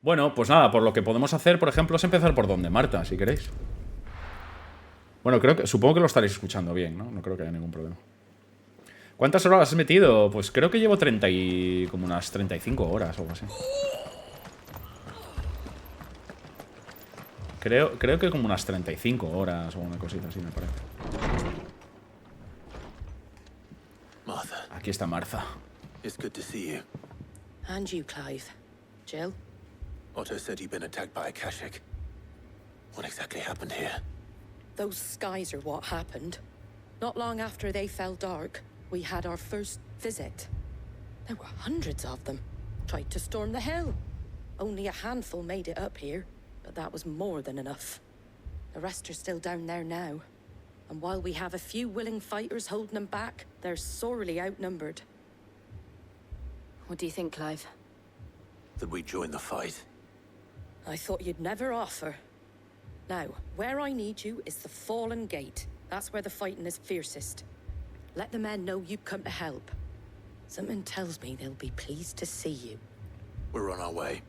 Bueno, pues nada, por lo que podemos hacer, por ejemplo, es empezar por donde Marta, si queréis. Bueno, supongo que lo estaréis escuchando bien, ¿no? No creo que haya ningún problema. ¿Cuántas horas has metido? Pues creo que llevo como unas 35 horas o algo así. Creo que como unas 35 horas o una cosita así, me parece. Martha. Aquí está Martha. It's good to see you. And you, Clive. Jill? Otto said you'd been attacked by a Akashic. What exactly happened here? Those skies are what happened. Not long after they fell dark, we had our first visit. There were hundreds of them. Tried to storm the hill. Only a handful made it up here, but that was more than enough. The rest are still down there now. And while we have a few willing fighters holding them back, they're sorely outnumbered. What do you think, Clive? That we join the fight? I thought you'd never offer. Now, where I need you is the Fallen Gate. That's where the fighting is fiercest. Let the men know you've come to help. Something tells me they'll be pleased to see you. We're on our way.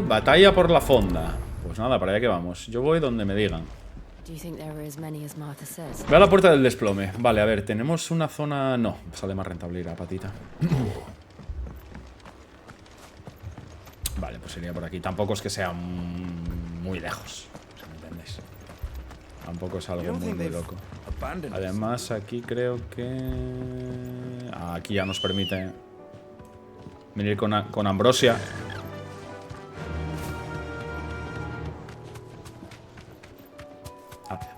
Batalla por la fonda. Pues nada, para allá que vamos. Yo voy donde me digan. Do you think there were as many as Martha says? Ve a la puerta del desplome. Vale, a ver, tenemos una zona... No, sale más rentable ir a patita. Vale, pues sería por aquí. Tampoco es que sea muy lejos, si me entendéis. Tampoco es algo muy loco. Además, aquí creo que... aquí ya nos permite venir con Ambrosia.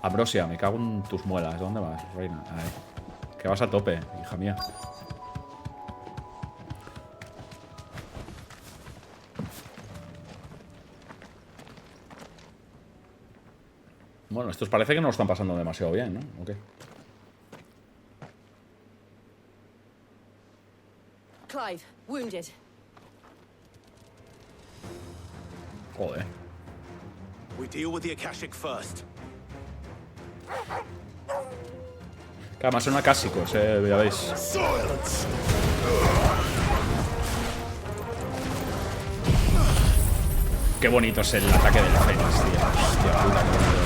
Ambrosia, me cago en tus muelas. ¿Dónde vas, reina? Ahí. Que vas a tope, hija mía. Bueno, estos parece que no lo están pasando demasiado bien, ¿no? Ok. Clive, wounded. Joder. We deal with the Akashic first. Que además son acásicos, ya veis. Qué bonito es el ataque del Fénix, tío. Hostia puta, qué bonito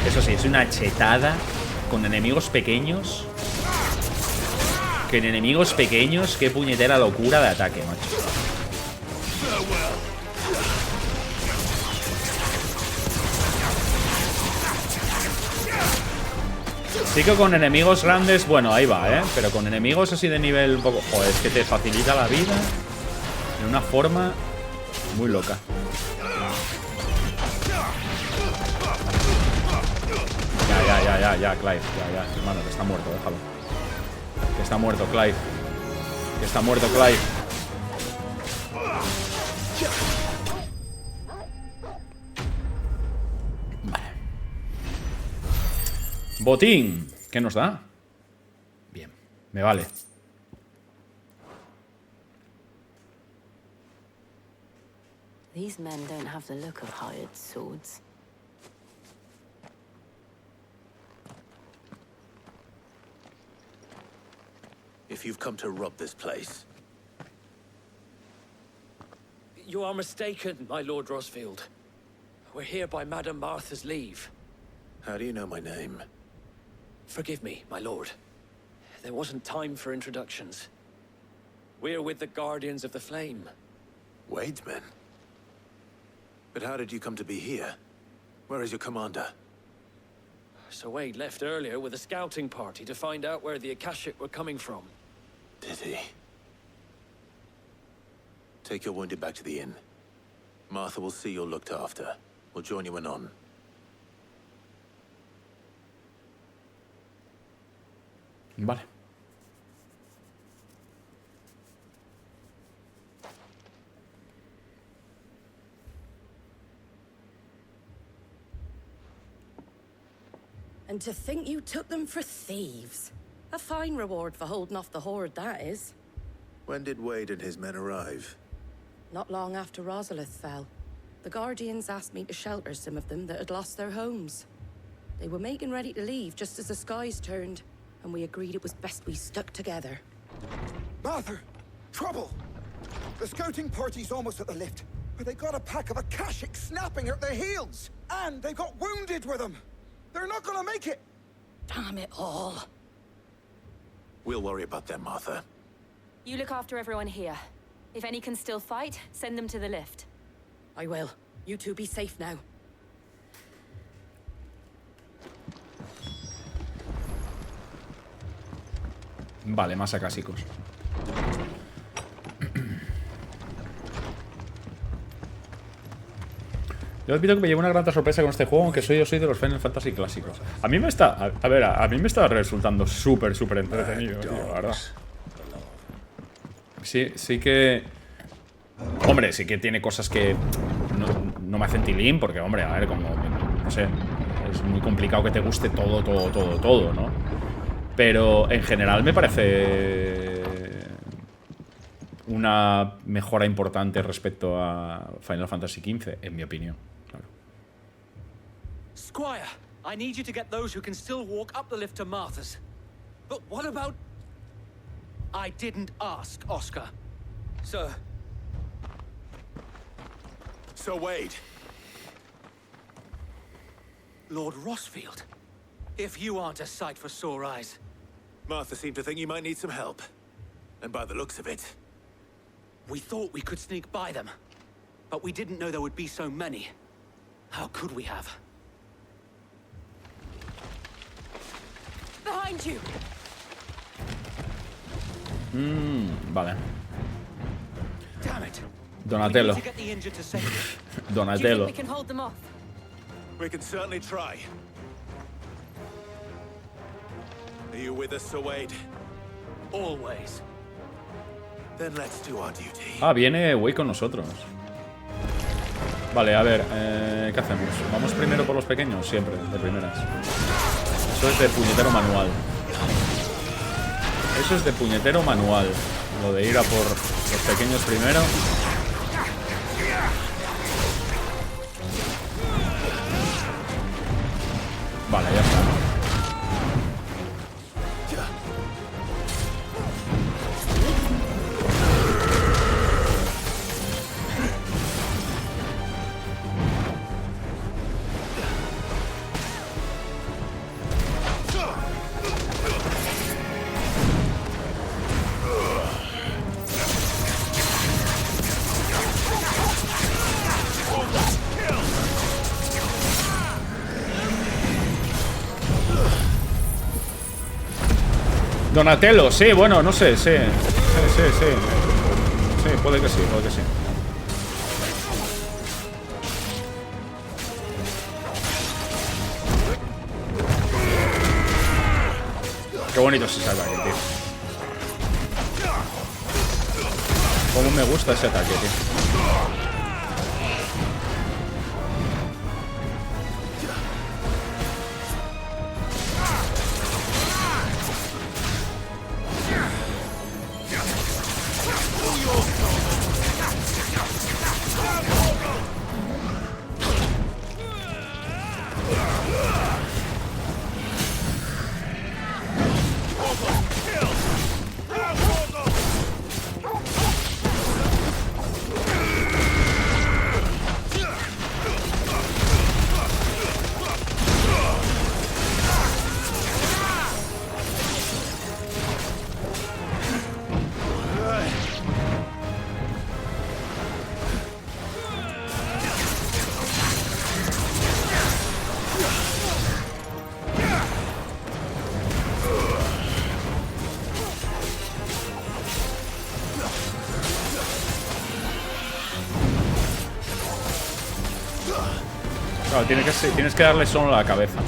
es. Eso sí, es una chetada con enemigos pequeños. Que en enemigos pequeños, qué puñetera locura de ataque, macho. Sí que con enemigos grandes, bueno, ahí va, ¿eh? Pero con enemigos así de nivel un poco... Joder, es que te facilita la vida de una forma muy loca. Ya, Clive. Ya, hermano, que está muerto, déjalo. Que está muerto, Clive. Que está muerto, Clive. Vale. Botín. ¿Qué nos da? Bien, me vale. These men don't have the look of hired swords. If you've come to rob this place... You are mistaken, my Lord Rosfield. We're here by Madame Martha's leave. How do you know my name? Forgive me, my lord. There wasn't time for introductions. We're with the Guardians of the Flame. Wade's men? But how did you come to be here? Where is your commander? Sir Wade left earlier with a scouting party to find out where the Akashic were coming from. Did he? Take your wounded back to the inn. Martha will see you're looked after. We'll join you anon. Vale. And to think you took them for thieves. A fine reward for holding off the horde, that is. When did Wade and his men arrive? Not long after Rosalith fell. The Guardians asked me to shelter some of them that had lost their homes. They were making ready to leave just as the skies turned, and we agreed it was best we stuck together. Martha, trouble! The scouting party's almost at the lift, but they got a pack of Akashics snapping at their heels! And they got wounded with them! They're not gonna make it! Damn it all. We'll worry about them, Martha. You look after everyone here. If any can still fight, send them to the lift. I will. You two be safe now. Vale, más acásicos. Yo admito que me llevo una grata sorpresa con este juego, aunque yo soy de los Final Fantasy clásicos. A mí me está... A ver, a mí me está resultando súper entretenido, tío, la verdad. Sí que... Hombre, sí que tiene cosas que no me hacen tilín, porque, hombre, a ver, como... No sé, es muy complicado que te guste todo, ¿no? Pero en general me parece una mejora importante respecto a Final Fantasy XV, en mi opinión. Claro. Squire, I need you to get those who can still walk up the lift to Martha's. But what about... I didn't ask, Oscar. Sir. So, Wade. Lord Rossfield. If you aren't a sight for sore eyes. Martha seemed to think you might need some help. And by the looks of it... We thought we could sneak by them. But we didn't know there would be so many. How could we have? Behind you! Vale. Damn it. Donatello. We need to get the injured to safety. Do you Donatello. think we can hold them off? We can certainly try. Are you with us, Sir Wade? Always. Then let's do our duty. Ah, viene Wade con nosotros. Vale, a ver, ¿qué hacemos? ¿Vamos primero por los pequeños? Siempre, de primeras. Eso es de puñetero manual. Eso es de puñetero manual. Lo de ir a por los pequeños primero. Vale, ya está, ¿no? Donatello, sí, bueno, no sé, sí. Sí, puede que sí, puede que sí. Qué bonito es ese ataque, tío. Cómo me gusta ese ataque, tío. Claro, tienes que darle solo a la cabeza.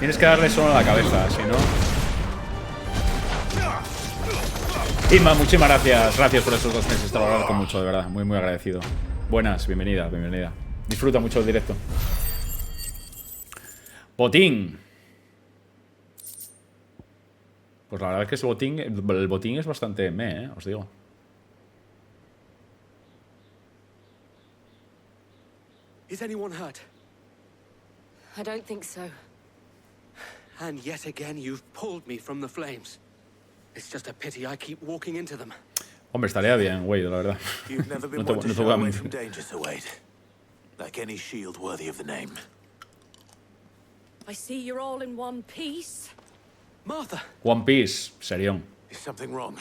Tienes que darle solo a la cabeza, si no... Inma, muchísimas gracias. Gracias por esos 2 meses. Te lo agradezco mucho, de verdad. Muy agradecido. Buenas, bienvenida, bienvenida. Disfruta mucho el directo. Botín. Pues la verdad es que el botín es bastante os digo. Is anyone hurt? I don't think so. And yet again, you've pulled me from the flames. It's just a pity I keep walking into them. Hombre, estaría bien, güey, la verdad. You've never been No one te to voy shy a away mentir. from dangers, Wade. Like any shield worthy of the name. I see you're all in one piece. Martha! One Piece, serión. Is something wrong?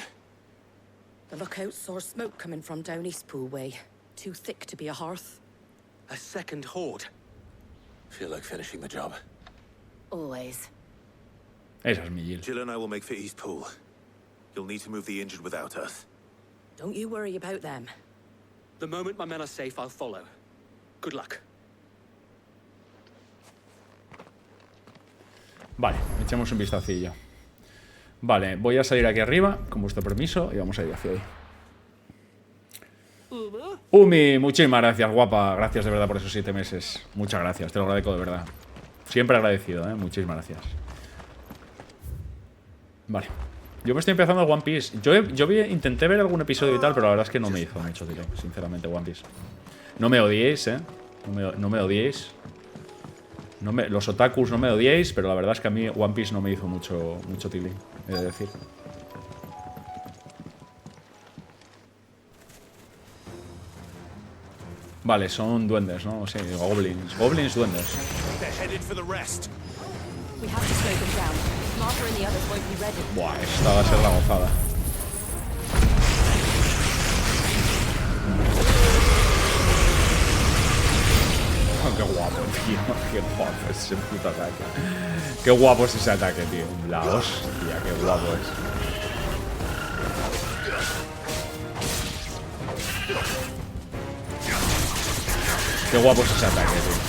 The lookout saw smoke coming from down Eastpool way. Too thick to be a hearth. A second horde. Feel like finishing the job. Always. Esa es mi Jill. Jill and I will make for Eastpool. You'll need to move the injured without us. Don't you worry about them. The moment my men are safe, I'll follow. Good luck. Vale, echemos un vistacillo. Vale, voy a salir aquí arriba, con vuestro permiso, y vamos a ir hacia ahí. Umi, muchísimas gracias, guapa. Gracias de verdad por esos 7 meses. Muchas gracias, te lo agradezco de verdad. Siempre agradecido, ¿eh? Muchísimas gracias. Vale. Yo me estoy empezando el One Piece. Intenté ver algún episodio y tal, pero la verdad es que no me hizo mucho, tío. Sinceramente, One Piece. No me odiéis, ¿eh? No me odiéis. Los otakus no me odiéis, pero la verdad es que a mí One Piece no me hizo mucho tilín, he de decir. Vale, son duendes, ¿no? Sí, goblins. Goblins, duendes. They're headed for the rest. We have to slow them down. Martha and the others won't be ready. Buah, esta va a ser la gozada. Oh, qué guapo, tío. Qué guapo es ese puto ataque. Qué guapo es ese ataque, tío. La hostia, qué guapo es. Qué guapo es ese ataque, tío.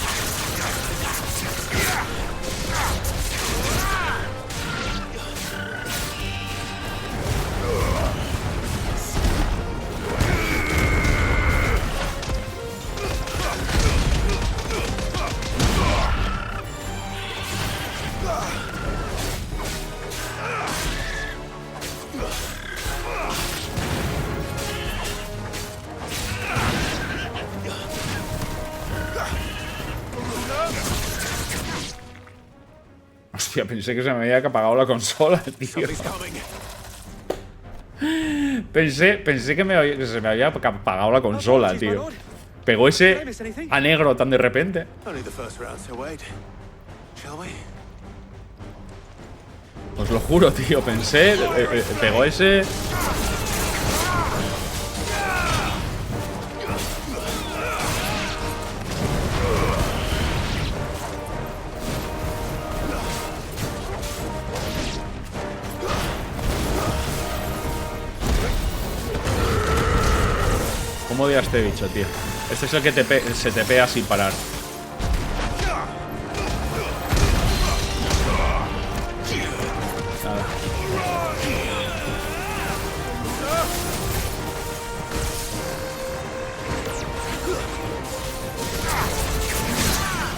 Hostia, pensé que se me había apagado la consola, tío. Pensé que se me había apagado la consola, tío. Pegó ese a negro tan de repente. Os lo juro, tío. Pensé, pegó ese... ¿Cómo odio a este bicho, tío? Este es el que se tepea sin parar. Nada.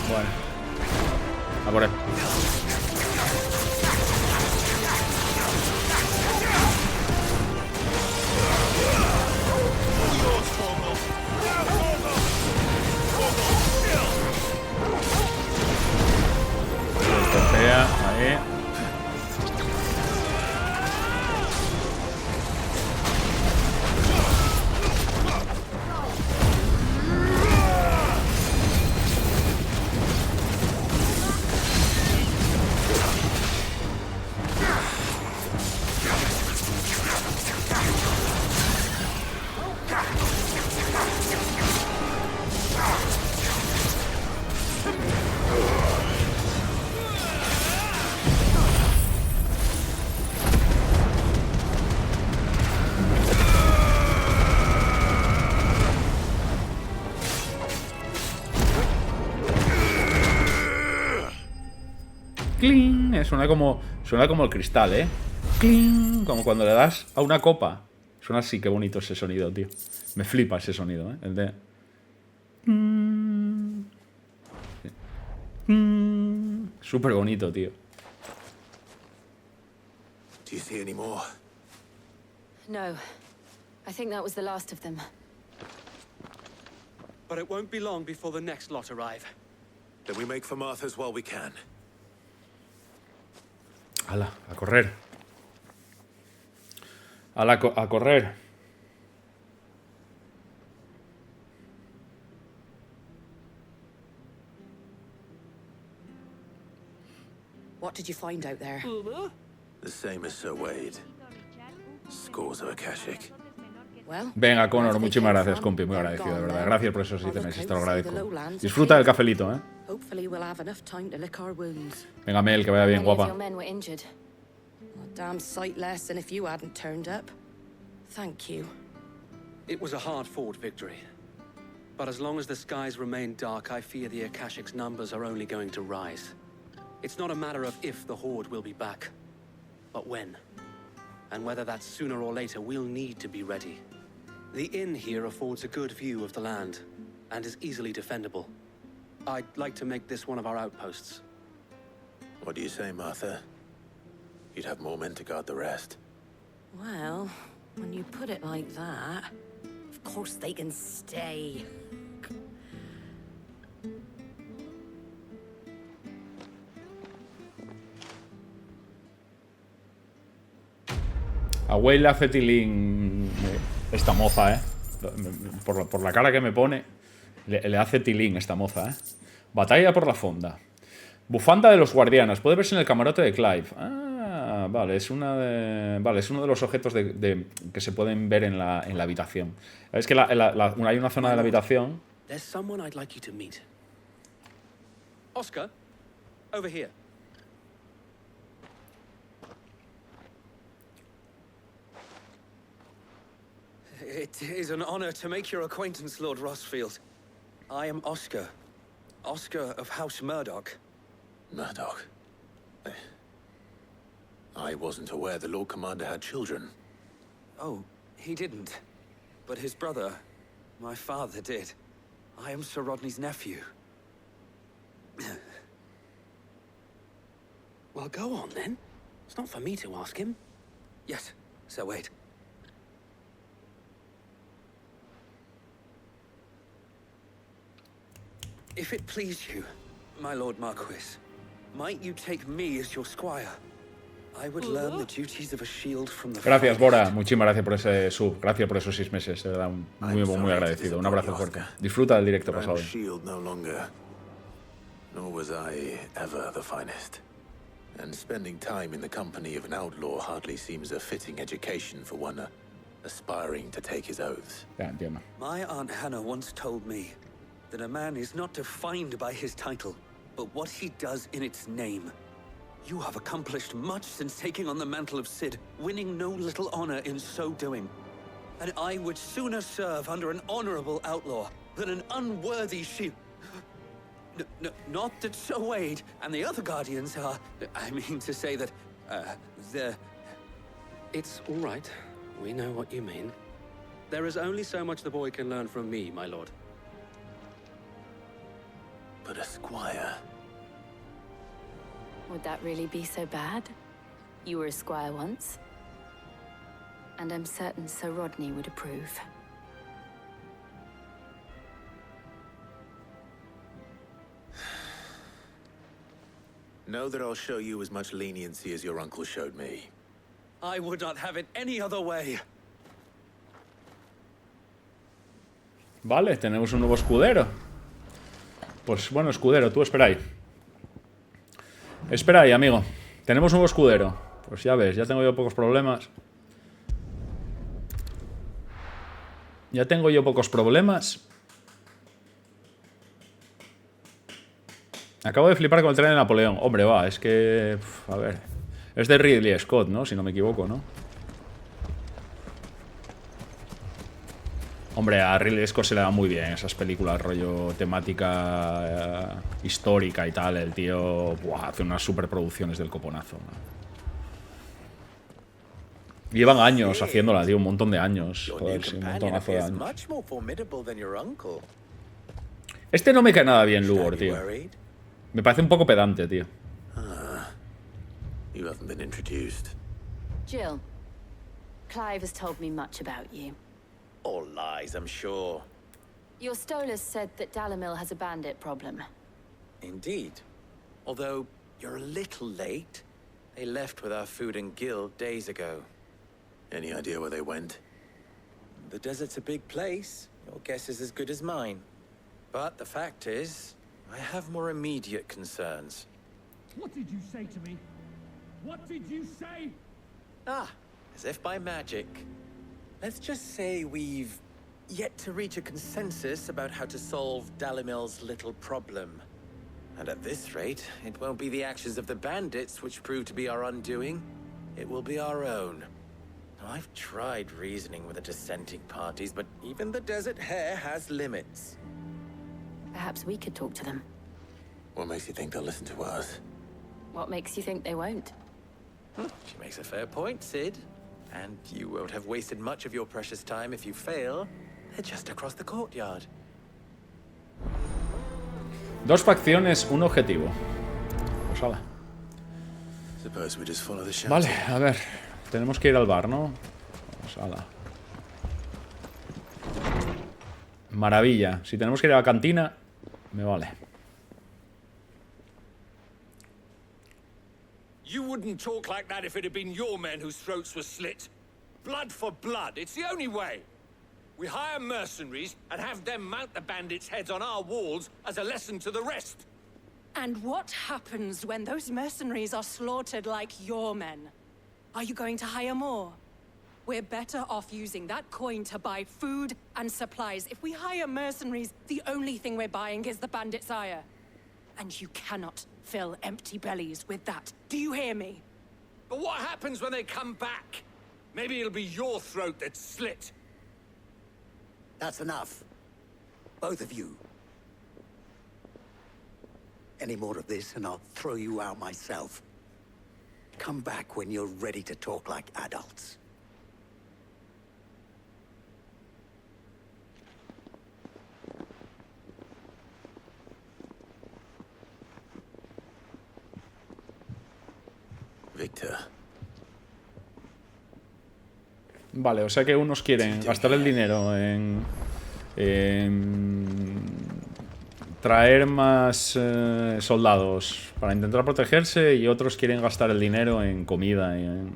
Bueno. A por él. Ahí. ¡Cling! Suena como el cristal, ¿eh? ¡Cling! Como cuando le das a una copa. Suena así, qué bonito ese sonido, tío. Me flipa ese sonido, ¿eh? El de... Súper bonito, tío. Do you see any more? No. I think that was the last of them. But it won't be long before the next lot arrive. Then we make for Martha's while we can. ¡Hala! A correr. ¡Hala! A correr. What did you find out there? The same as Sir Wade. Scores of Akashic. Well, Venga, Connor, muchísimas gracias, compi. Muy agradecido, de verdad. Gracias por esos ítems, te lo agradezco. Disfruta del cafelito, ¿eh? Hopefully we'll have enough time to lick our wounds. Venga, Mel, que vaya bien, guapa. A damn sight less than if you hadn't turned up. Thank you. It was a hard-fought victory. But as long as the skies remain dark, I fear the Akashic's numbers are only going to rise. It's not a matter of if the Horde will be back, but when. And whether that's sooner or later, we'll need to be ready. The inn here affords a good view of the land, and is easily defendable. I'd like to make this one of our outposts. What do you say, Martha? You'd have more men to guard the rest. Well, when you put it like that, of course they can stay. A Wade le hace tilín esta moza, ¿eh? Por la cara que me pone, le hace tilín esta moza, ¿eh? Batalla por la fonda. Bufanda de los guardianes. Puede verse en el camarote de Clive. Ah, vale, es uno de los objetos que se pueden ver en la habitación. Es que hay una zona de la habitación. There's someone I'd like you to meet. Oscar, over here. It is an honor to make your acquaintance, Lord Rossfield. I am Oscar. Oscar of House Murdoch. Murdoch? I wasn't aware the Lord Commander had children. Oh, he didn't. But his brother, my father, did. I am Sir Rodney's nephew. Well, go on, then. It's not for me to ask him. Yes, Sir Wade. If it please you, my Lord Marquis, might you take me as your squire? I would learn the duties of a shield from the Gracias, Bora. Muchísimas gracias por ese sub. Gracias por esos 6 meses. De verdad, muy agradecido. Un abrazo fuerte. Disfruta del directo pasado. Shield no longer. Nor was I ever the finest. And spending time in the company of an outlaw hardly seems a fitting education for one aspiring to take his oaths. Ya, entiendo. My Aunt Hannah once told me that a man is not defined by his title, but what he does in its name. You have accomplished much since taking on the mantle of Cid, winning no little honor in so doing. And I would sooner serve under an honorable outlaw than an unworthy shield. Not that Sir Wade and the other Guardians are... I mean to say that, they're... It's all right. We know what you mean. There is only so much the boy can learn from me, my lord. But a squire... Would that really be so bad? You were a squire once. And I'm certain Sir Rodney would approve. Know that I'll show you as much leniency as your uncle showed me. I would not have it any other way. Vale, tenemos un nuevo escudero. Pues bueno, escudero, tú espera ahí. Espera ahí, amigo. Tenemos un nuevo escudero. Pues ya ves, ya tengo yo pocos problemas. Ya tengo yo pocos problemas. Acabo de flipar con el tren de Napoleón. Hombre, va, es que... a ver. Es de Ridley Scott, ¿no? Si no me equivoco, ¿no? Hombre, a Ridley Scott se le da muy bien esas películas, rollo temática histórica y tal. El tío hace unas superproducciones del coponazo, ¿no? Llevan años haciéndola, tío, un montón de años. Joder, sí, un montonazo de años. Este no me cae nada bien, Lugor, tío. Me parece un poco pedante, tío. You haven't been introduced. Jill, Clive has told me much about you. All lies, I'm sure. Your Stolas said that Dalamil has a bandit problem. Indeed. Although, you're a little late. They left with our food and guild days ago. Any idea where they went? The desert's a big place. Your guess is as good as mine. But the fact is, I have more immediate concerns. What did you say to me? What did you say? Ah, as if by magic. Let's just say we've yet to reach a consensus about how to solve Dalimil's little problem. And at this rate, it won't be the actions of the bandits which prove to be our undoing. It will be our own. Now, I've tried reasoning with the dissenting parties, but even the Desert Hare has limits. Perhaps we could talk to them. What makes you think they'll listen to us? What makes you think they won't? She makes a fair point, Sid. And you won't have wasted much of your precious time if you fail. They're just across the courtyard. 2 facciones, un objetivo. Pues hala. Suppose we just follow the shouting. Vale, a ver. Tenemos que ir al bar, ¿no? Pues hala. Maravilla. Si tenemos que ir a la cantina, me vale. You wouldn't talk like that if it had been your men whose throats were slit. Blood for blood, it's the only way. We hire mercenaries and have them mount the bandits' heads on our walls as a lesson to the rest. And what happens when those mercenaries are slaughtered like your men? Are you going to hire more? We're better off using that coin to buy food and supplies. If we hire mercenaries, the only thing we're buying is the bandits' ire. And you cannot fill empty bellies with that. Do you hear me? But what happens when they come back? Maybe it'll be your throat that's slit. That's enough. Both of you. Any more of this and I'll throw you out myself. Come back when you're ready to talk like adults. Victor. Vale, o sea que unos quieren gastar el dinero en traer más soldados para intentar protegerse y otros quieren gastar el dinero en comida y en...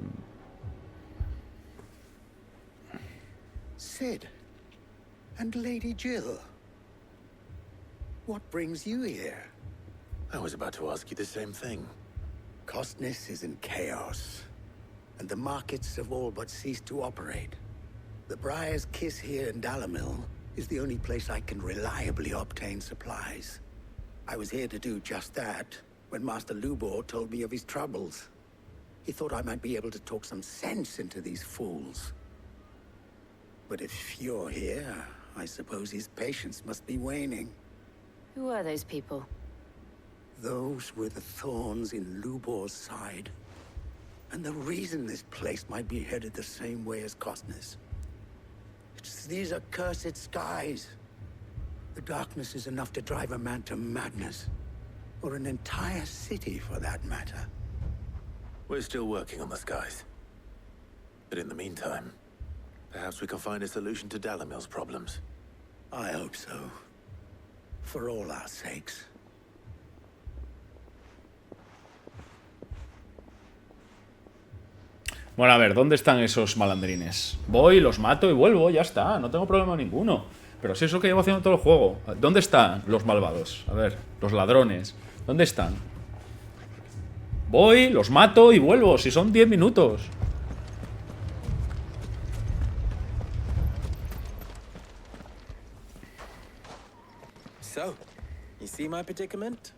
Sid and Lady Jill. What brings you here? I was about to ask you the same thing. Costness is in chaos, and the markets have all but ceased to operate. The Briar's Kiss here in Dalimil is the only place I can reliably obtain supplies. I was here to do just that when Master Lubor told me of his troubles. He thought I might be able to talk some sense into these fools. But if you're here, I suppose his patience must be waning. Who are those people? Those were the thorns in Lubor's side. And the reason this place might be headed the same way as Costness. It's these accursed skies. The darkness is enough to drive a man to madness. Or an entire city, for that matter. We're still working on the skies. But in the meantime, perhaps we can find a solution to Dalimil's problems. I hope so. For all our sakes. Bueno, a ver, ¿dónde están esos malandrines? Voy, los mato y vuelvo, ya está, no tengo problema ninguno. Pero si es eso que llevo haciendo todo el juego. ¿Dónde están los malvados? A ver, los ladrones. ¿Dónde están? Voy, los mato y vuelvo, si son 10 minutos. So, you see my predicament?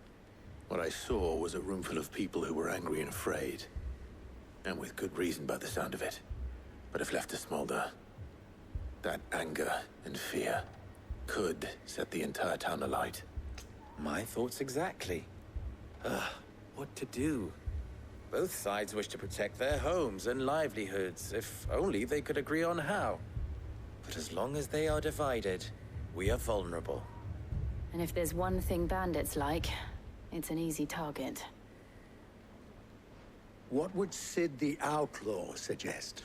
What I saw was a room full of people who were angry and afraid. And with good reason by the sound of it. But if left to smolder, that anger and fear could set the entire town alight. My thoughts exactly. What to do? Both sides wish to protect their homes and livelihoods, if only they could agree on how. But as long as they are divided, we are vulnerable. And if there's one thing bandits like, it's an easy target. What would Sid the Outlaw suggest?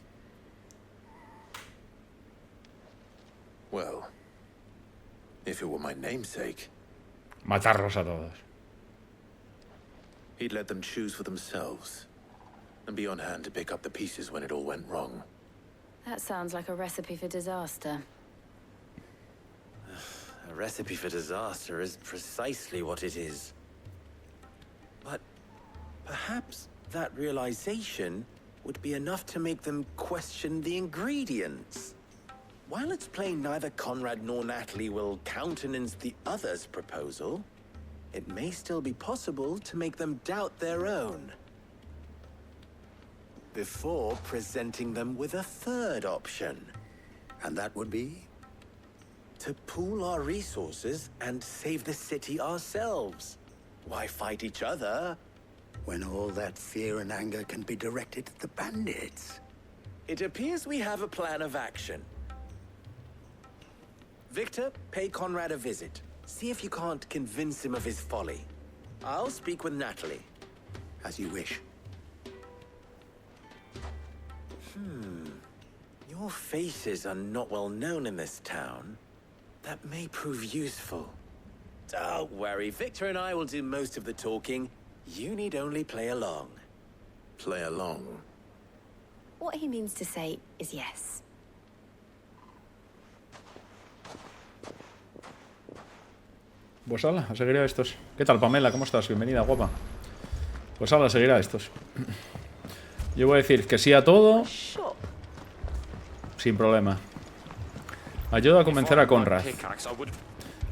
Well, if it were my namesake, Matarlos a todos. he'd let them choose for themselves. and be on hand to pick up the pieces when it all went wrong. That sounds like a recipe for disaster. A recipe for disaster is precisely what it is. But perhaps that realization would be enough to make them question the ingredients. While it's plain neither Conrad nor Natalie will countenance the other's proposal, it may still be possible to make them doubt their own. Before presenting them with a third option. And that would be? To pool our resources and save the city ourselves. Why fight each other? When all that fear and anger can be directed at the bandits. It appears we have a plan of action. Victor, pay Conrad a visit. See if you can't convince him of his folly. I'll speak with Natalie. As you wish. Your faces are not well known in this town. That may prove useful. Don't worry, Victor and I will do most of the talking. You need only play along. Play along? What he means to say is yes. Pues hala, a seguir a estos. ¿Qué tal, Pamela? ¿Cómo estás? Bienvenida, guapa. Pues hala, a seguir a estos. Yo voy a decir que sí a todo. Sin problema. Ayuda a convencer a Conrad.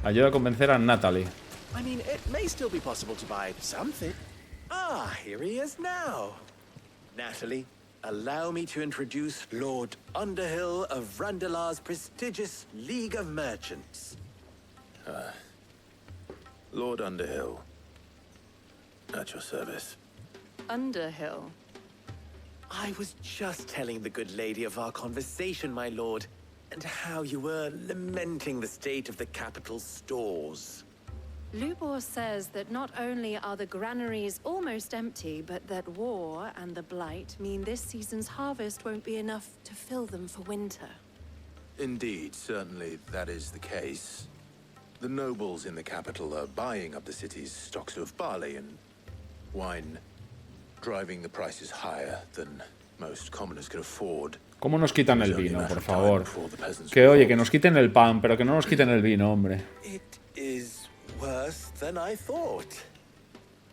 Ayuda a convencer a Natalie. I mean, it may still be possible to buy something. Ah, here he is now. Natalie, allow me to introduce Lord Underhill of Randalar's prestigious League of Merchants. Lord Underhill. At your service. Underhill? I was just telling the good lady of our conversation, my lord, and how you were lamenting the state of the capital's stores. Lubor says that not only are the granaries almost empty, but that war and the Blight mean this season's harvest won't be enough to fill them for winter. Indeed, certainly that is the case. The nobles in the capital are buying up the city's stocks of barley and wine, driving the prices higher than most commoners can afford. ¿Cómo nos quitan el vino, por favor? Que oye, que nos quiten el pan, pero que no nos quiten el vino, hombre. It is worse than I thought.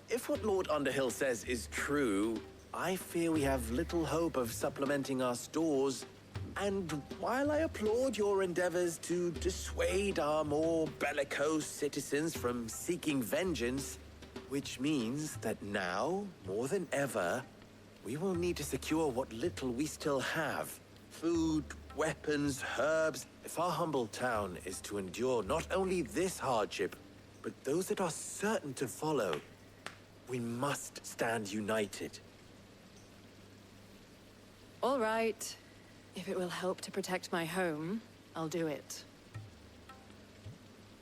If what Lord Underhill says is true, I fear we have little hope of supplementing our stores. And while I applaud your endeavors to dissuade our more bellicose citizens from seeking vengeance, which means that now, more than ever, we will need to secure what little we still have. Food, weapons, herbs. If our humble town is to endure not only this hardship, but those that are certain to follow, we must stand united. All right. If it will help to protect my home, I'll do it.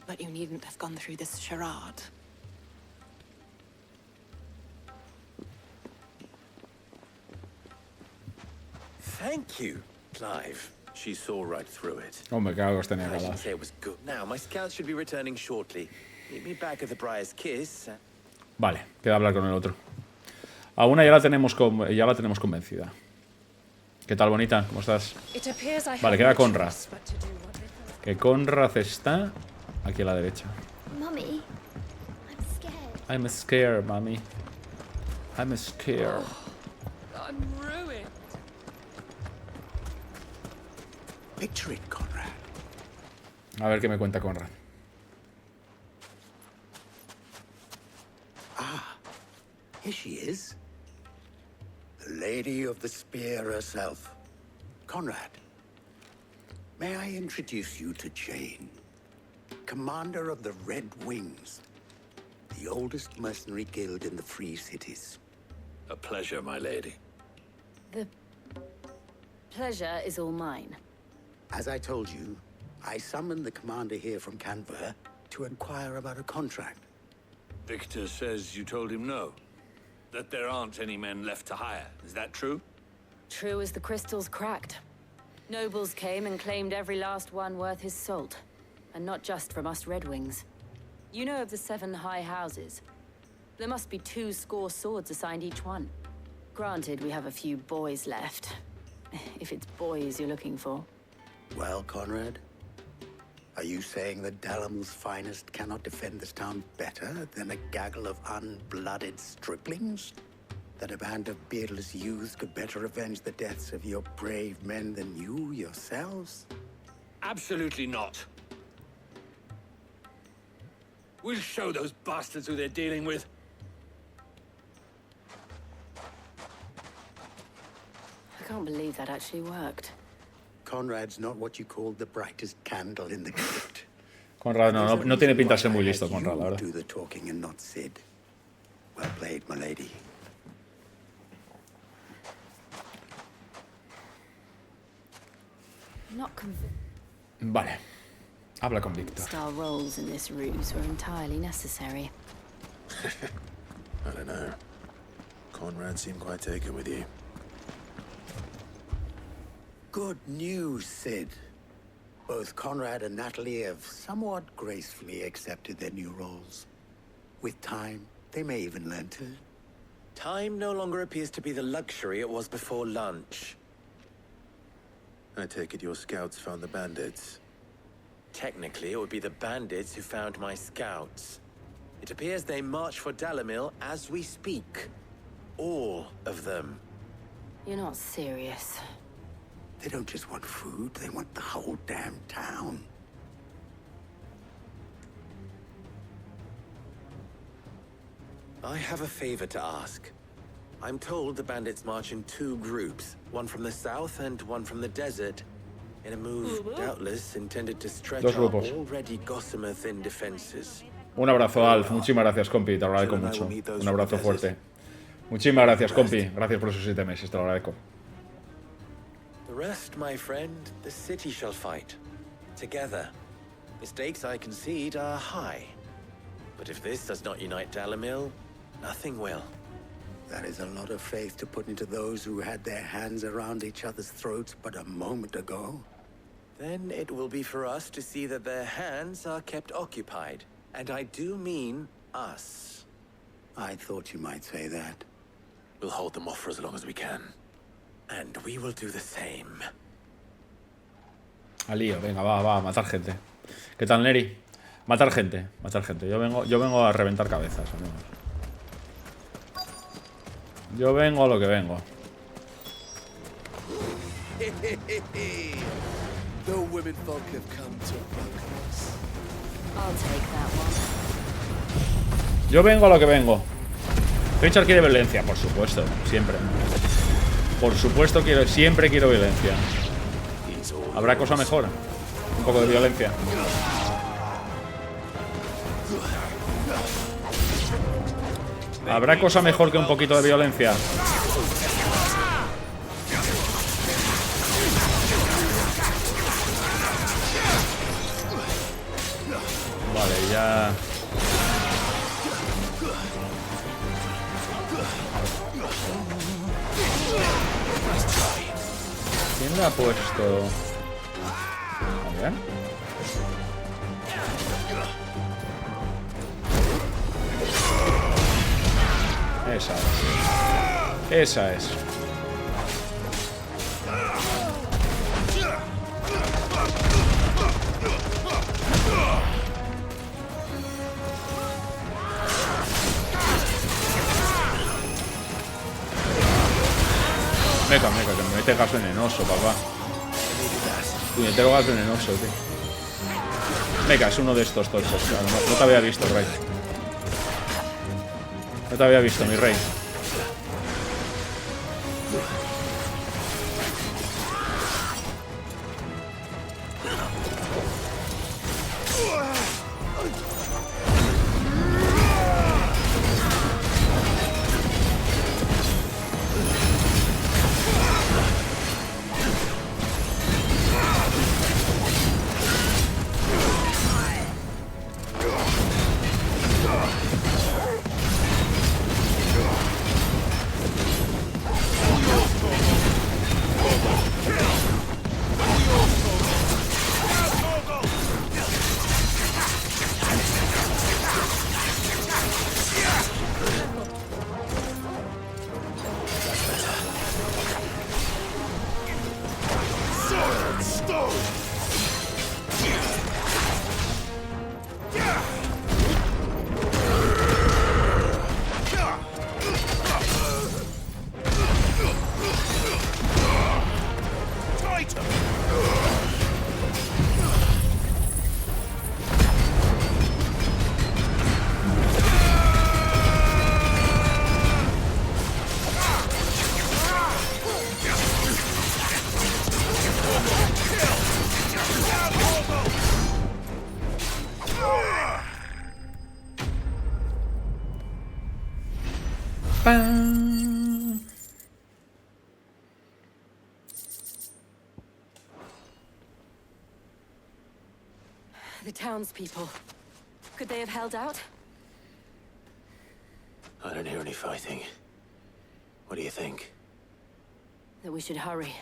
But you needn't have gone through this charade. Thank you, Clive. She saw right through it. Hombre, que algo os tenía I que should hablar. say it was good. Now, my scouts should be returning shortly. Meet me back at the Briar's Kiss. Vale, queda hablar con el otro. A una ya la tenemos convencida. ¿Qué tal, bonita? ¿Cómo estás? Vale, queda Conrad. Que Conrad está aquí a la derecha. Mummy, I'm scared. I'm scared, mami. I'm scared. I'm ruined. Picture it, Conrad. A ver qué me cuenta Conrad. Here she is. The Lady of the Spear herself. Conrad, may I introduce you to Jane, commander of the Red Wings, the oldest mercenary guild in the Free Cities. A pleasure, my lady. The pleasure is all mine. As I told you, I summoned the commander here from Canver to inquire about a contract. Victor says you told him no. That there aren't any men left to hire. Is that true? True as the crystals cracked. Nobles came and claimed every last one worth his salt. And not just from us Red Wings. You know of the 7 high houses. There must be 2 score swords assigned each one. Granted, we have a few boys left. If it's boys you're looking for. Well, Conrad, are you saying that Dalamil's finest cannot defend this town better than a gaggle of unblooded striplings? That a band of beardless youths could better avenge the deaths of your brave men than you yourselves? Absolutely not. We'll show those bastards who they're dealing with. I can't believe that actually worked. Conrad's not what you called the brightest candle in the crypt. Conrad no tiene pinta de ser muy listo, Conrad, la verdad. Do the talking and not Sid. Well played, my lady. Not convinced. Vale. Habla con Víctor. Star roles in this ruse were entirely necessary. I don't know. Conrad seemed quite taken with you. Good news, Sid. Both Conrad and Natalie have somewhat gracefully accepted their new roles. With time, they may even learn to. Time no longer appears to be the luxury it was before lunch. I take it your scouts found the bandits. Technically, it would be the bandits who found my scouts. It appears they march for Dalamil as we speak. All of them. You're not serious. They don't just want food, they want the whole damn town. I have a favor to ask. I'm told the bandits march in two groups, one from the south and one from the desert, in a move doubtless intended to stretch our already gossamer-thin defenses. Un abrazo, Alf. Muchísimas gracias, compi. Te lo agradezco mucho. Un abrazo fuerte. Muchísimas gracias, compi. Gracias por esos 7 meses. Te lo agradezco. The rest, my friend, the city shall fight. Together. The stakes I concede are high. But if this does not unite Dalamil, nothing will. That is a lot of faith to put into those who had their hands around each other's throats but a moment ago. Then it will be for us to see that their hands are kept occupied. And I do mean us. I thought you might say that. We'll hold them off for as long as we can. And we will do the same. Al lío, venga, va, matar gente. ¿Qué tal, Neri? Matar gente. Yo vengo a reventar cabezas, amigos. Yo vengo a lo que vengo. The women folk have come to welcome us. I'll take that one. Yo vengo a lo que vengo. Richard quiere violencia, por supuesto, siempre. Por supuesto, siempre quiero violencia. ¿Habrá cosa mejor? Un poco de violencia. ¿Habrá cosa mejor que un poquito de violencia? Vale, ya... ¿Quién le ha puesto? A ver. Esa es. Esa es. Meca, que me mete gas venenoso, papá. Puñetero gas venenoso, tío. Meca, es uno de estos torpes. No te había visto, Rey. No te había visto, mi rey. pam. The townspeople. Could they have held out? I don't hear any fighting. What do you think? That we should hurry.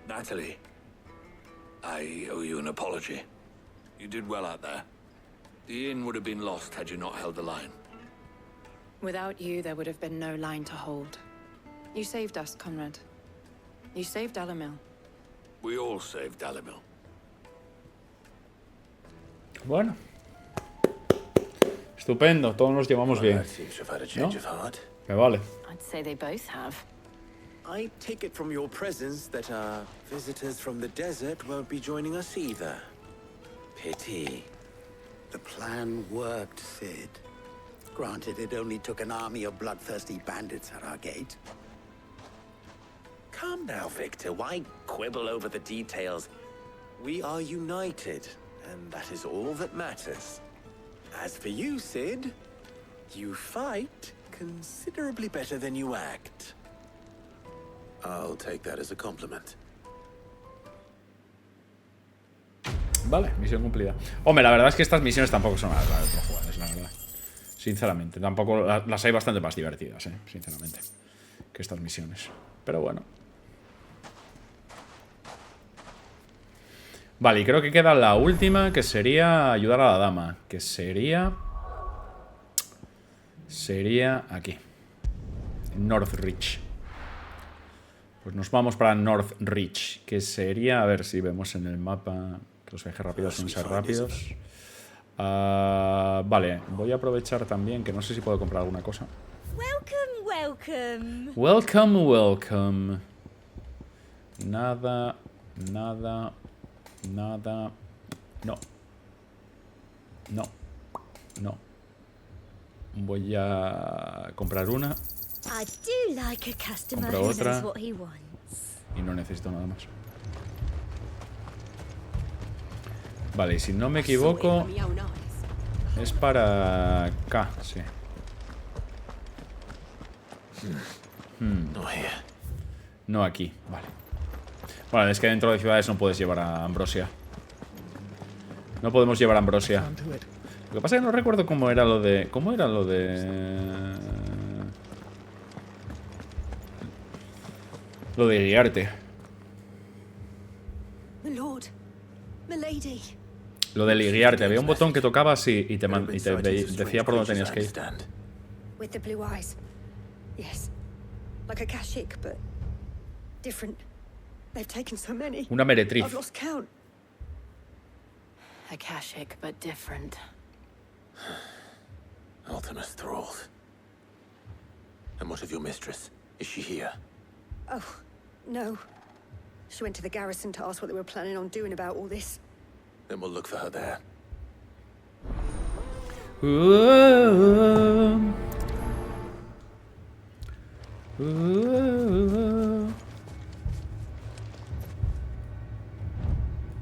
Natalie, I owe you an apology. You did well out there. The inn would have been lost had you not held the line. Without you, there would have been no line to hold. You saved us, Conrad. You saved Dalimil. We all saved Dalimil. Bueno. Estupendo, todos nos llevamos bien. ¿No? Me vale. I'd say they both have. I take it from your presence that our visitors from the desert won't be joining us either. Pity. The plan worked, Sid. Granted, it only took an army of bloodthirsty bandits at our gate. Calm now, Victor. Why quibble over the details? We are united, and that is all that matters. As for you, Sid, you fight considerably better than you act. I'll take that as a compliment. Vale, misión cumplida. Hombre, la verdad es que estas misiones tampoco son las de otros jugadores, la verdad. Sinceramente, tampoco las hay bastante más divertidas, sinceramente, que estas misiones. Pero bueno. Vale, y creo que queda la última, que sería ayudar a la dama. Que sería aquí. Northridge. Pues nos vamos para Northridge, que sería, a ver si vemos en el mapa, que los viajes rápidos son ser rápidos. Vale, voy a aprovechar también, que no sé si puedo comprar alguna cosa. Welcome. Nada. No. Voy a comprar una. Compro otra. Y no necesito nada más. Vale, y si no me equivoco, es para acá, sí. No aquí, vale. Bueno, es que dentro de ciudades no puedes llevar a Ambrosia. No podemos llevar a Ambrosia. Lo que pasa es que no recuerdo cómo era lo de... Lo de guiarte. Lo de guiarte. Había un botón que tocabas y te decía por dónde tenías que ir. With the blue eyes. Yes. Like a Kashik, but different. They've taken so many. Una meretriz. I've lost count. A Kashik, but different. Ultimus thralls. And what of your mistress? Is she here? Oh, no. She went to the garrison to ask what they were planning on doing about all this. Then we'll look for her there.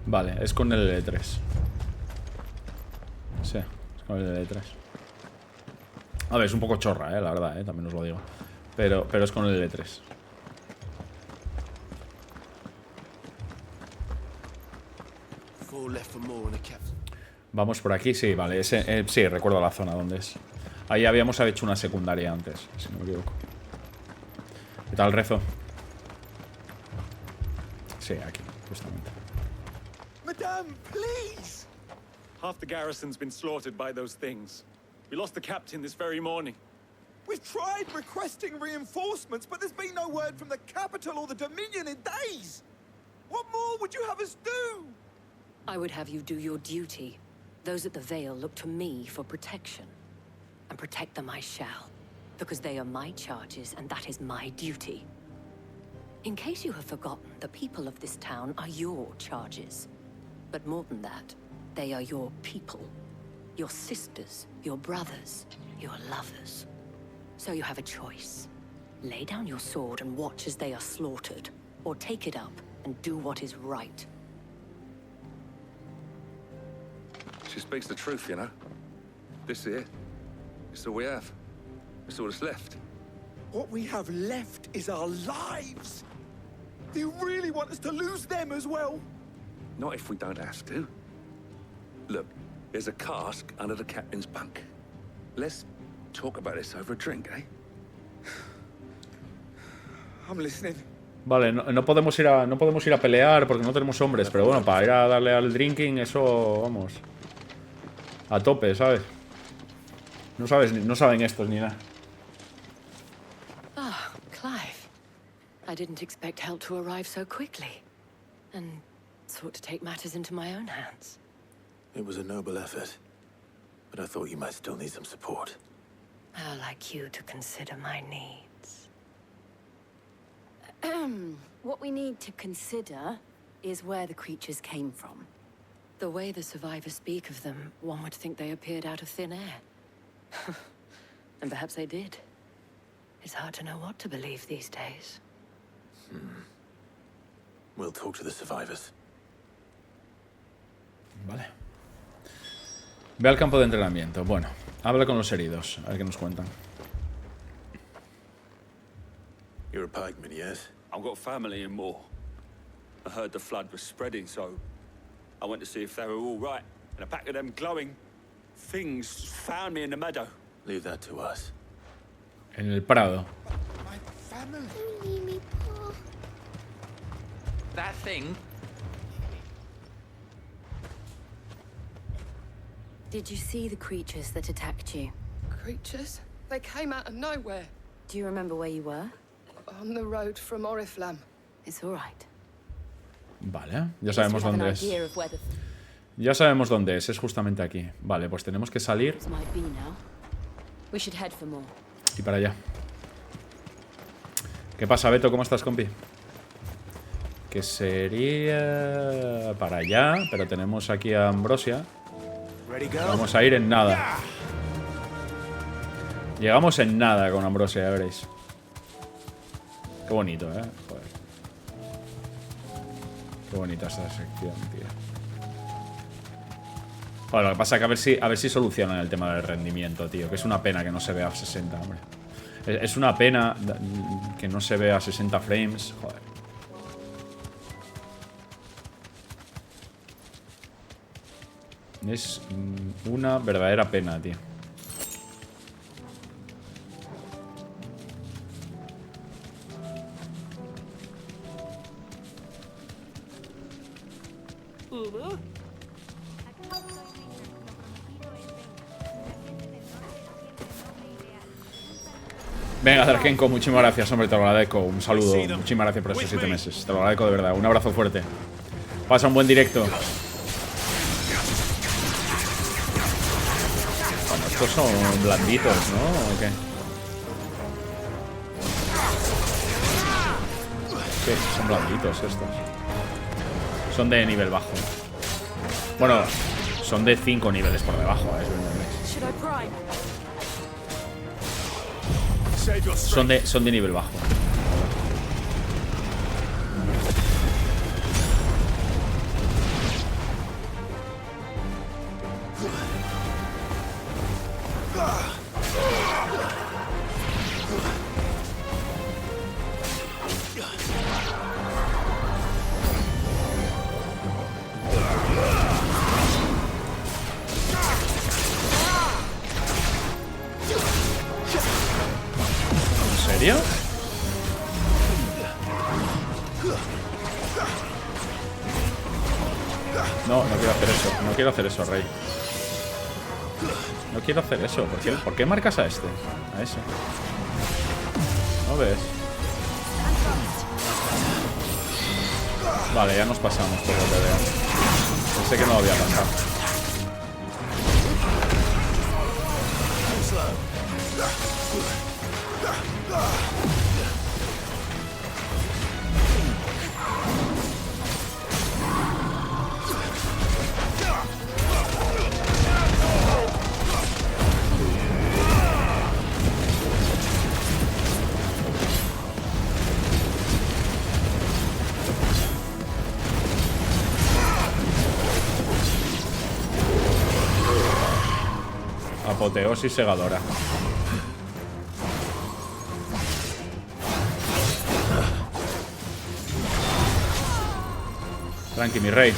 Vale, es con el L3. Sí, es con el L3. A ver, es un poco chorra, la verdad, también os lo digo. Pero es con el L3. Vamos por aquí, sí, vale. Sí, recuerdo la zona donde es. Ahí habíamos hecho una secundaria antes, si no me equivoco. ¿Qué tal, Rezo? Sí, aquí, justamente. Madame, please! Half the garrison's been slaughtered by those things. We lost the captain this very morning. We've tried requesting reinforcements, but there's been no word from the capital or the Dominion in days. What more would you have us do? I would have you do your duty. Those at the Vale look to me for protection. And protect them I shall. Because they are my charges, and that is my duty. In case you have forgotten, the people of this town are your charges. But more than that, they are your people. Your sisters, your brothers, your lovers. So you have a choice. Lay down your sword and watch as they are slaughtered, or take it up and do what is right. She speaks the truth, you know. This here, it's all we have. It's all that's left. What we have left is our lives. Do you really want us to lose them as well? Not if we don't have to. Look, there's a cask under the captain's bunk. Let's talk about this over a drink, eh? I'm listening. Vale, no podemos ir a pelear porque no tenemos hombres, pero bueno, para ir a darle al drinking, eso, vamos, a tope, ¿sabes? No saben estos ni nada. Ah, Clive. I didn't expect help to arrive so quickly, and sought to take matters into my own hands. It was a noble effort, but I thought you might still need some support. I'd like you to consider my needs. What we need to consider is where the creatures came from. The way the survivors speak of them, one would think they appeared out of thin air. And perhaps they did. It's hard to know what to believe these days. We'll talk to the survivors. Vale. Ve al campo de entrenamiento. Bueno, habla con los heridos. A ver qué nos cuentan. You're a pikeman, yes? I've got family in Moor. I heard the flood was spreading, so I went to see if they were all right. And a pack of them glowing things found me in the meadow. Leave that to us. En el prado. My family. Don't leave me, Paul. That thing? Did you see the creatures that attacked you? Creatures? They came out of nowhere. Do you remember where you were? On the road from Oriflamme. It's all right. Vale, ya sabemos dónde es. Ya sabemos dónde es justamente aquí. Vale, pues tenemos que salir. Y para allá. ¿Qué pasa, Beto? ¿Cómo estás, compi? Que sería para allá, pero tenemos aquí a Ambrosia. Vamos a ir en nada. Llegamos en nada con Ambrosia, ya veréis. Qué bonito, ¿eh? Joder. Qué bonita esta sección, tío. Bueno, lo que pasa es que a ver si solucionan el tema del rendimiento, tío. Que es una pena que no se vea a 60, hombre. Es una pena que no se vea a 60 frames. Joder. Es una verdadera pena, tío. Venga, Darkenko, muchísimas gracias, hombre, te lo agradezco. Un saludo, muchísimas gracias por esos 7 meses. Te lo agradezco de verdad, un abrazo fuerte. Pasa un buen directo. Bueno, estos son blanditos, ¿no? ¿O qué? ¿Qué? Son blanditos estos. Son de nivel bajo. Bueno, son de 5 niveles por debajo, Son de nivel bajo. ¿En serio? No, no quiero hacer eso. No quiero hacer eso, Rey. No quiero hacer eso. ¿Por qué marcas a este? A ese. ¿No ves? Vale, ya nos pasamos por lo que veo. Pensé que no lo había pasado. Apoteosis segadora. Tranqui, mi rey.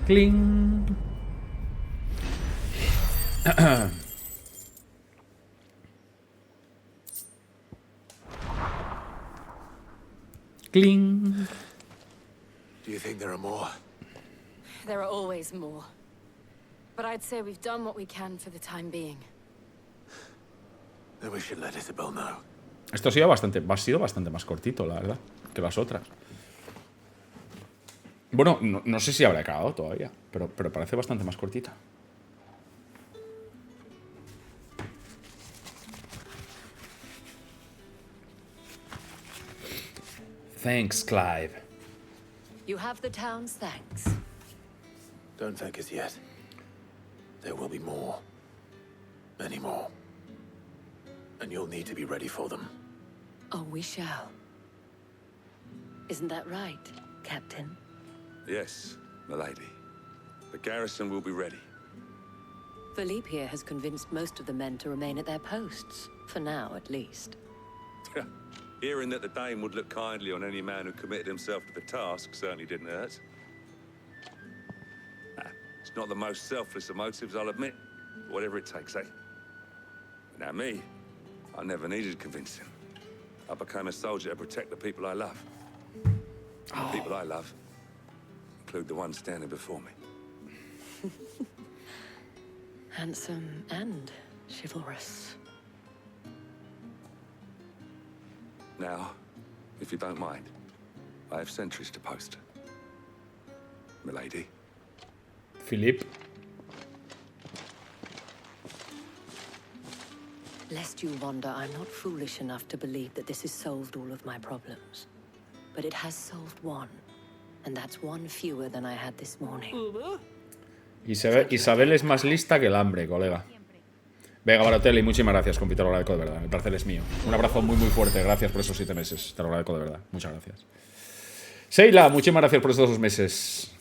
Cling. Cling. Do you think there are more? There are always more. But I'd say we've done what we can for the time being. Then we should let Isabel know. Esto ha sido bastante más cortito, la verdad, que las otras. Bueno, no sé si habrá acabado todavía, pero parece bastante más cortita. Thanks, Clive. You have the town's thanks. Don't thank us yet. There will be more. Many more. And you'll need to be ready for them. Oh, we shall. Isn't that right, Captain? Yes, milady. The garrison will be ready. Philippe here has convinced most of the men to remain at their posts. For now, at least. Hearing that the Dane would look kindly on any man who committed himself to the task certainly didn't hurt. It's not the most selfless of motives, I'll admit. Whatever it takes, eh? Now me, I never needed convincing. I became a soldier to protect the people I love. The people I love include the one standing before me. Handsome and chivalrous. Now, if you don't mind, I have sentries to post. Milady. Philippe. Lest you wonder, I'm not foolish enough to believe that this has solved all of my problems. But it has solved one. And that's one fewer than I had this morning. Isabel es más lista que el hambre, colega. Venga, Barotelli, muchísimas gracias, compito, te lo agradezco de verdad. El placer es mío. Un abrazo muy, muy fuerte. Gracias por esos 7 meses. Te lo agradezco de verdad. Muchas gracias. Seila, muchísimas gracias por estos 2 meses.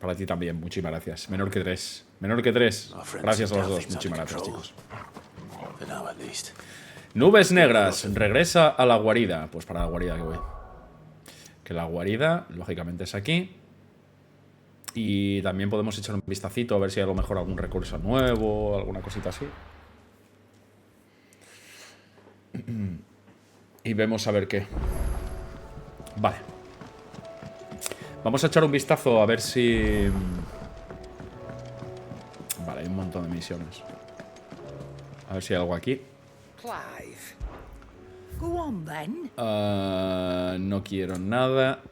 Para ti también, muchísimas gracias. Menor que 3. Menor que 3. Gracias a los dos. Muchísimas gracias, chicos. Nubes negras. Regresa a la guarida. Pues para la guarida que voy. Que la guarida, lógicamente, es aquí. Y también podemos echar un vistacito a ver si hay a lo mejor algún recurso nuevo, alguna cosita así. Y vemos a ver qué. Vale. Vamos a echar un vistazo a ver si... Vale, hay un montón de misiones. A ver si hay algo aquí. Clive. Go on, then. No quiero nada.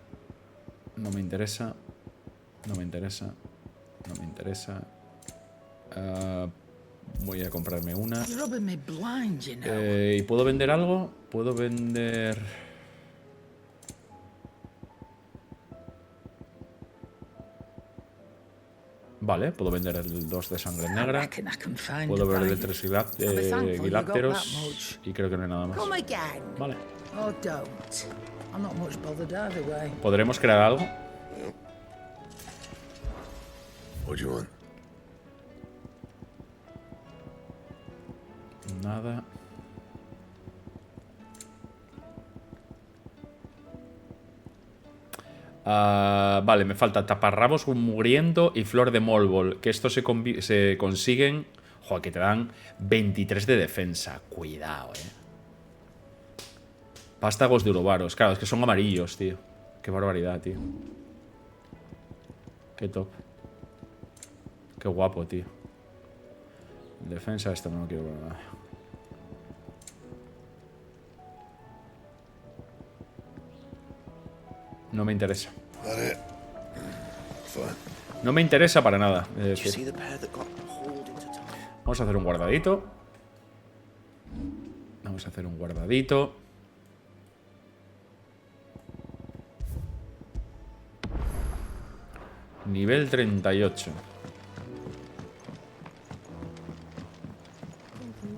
No me interesa. No me interesa. No me interesa. Voy a comprarme una. ¿Y puedo vender algo? Puedo vender... Vale, puedo vender el 2 de sangre negra. Puedo vender el 3 gilápteros. Y creo que no hay nada más. Vale. ¿Podremos crear algo? Nada. Vale, me falta taparrabos mugriento y flor de molbol. Que estos se consiguen Joder, que te dan 23 de defensa. Cuidado, Vástagos de urobaros. Claro, es que son amarillos, tío. Qué barbaridad, tío. Qué top. Qué guapo, tío. Defensa, esto no lo quiero ver nada. No me interesa. No me interesa para nada. Vamos a hacer un guardadito. Vamos a hacer un guardadito. Nivel 38.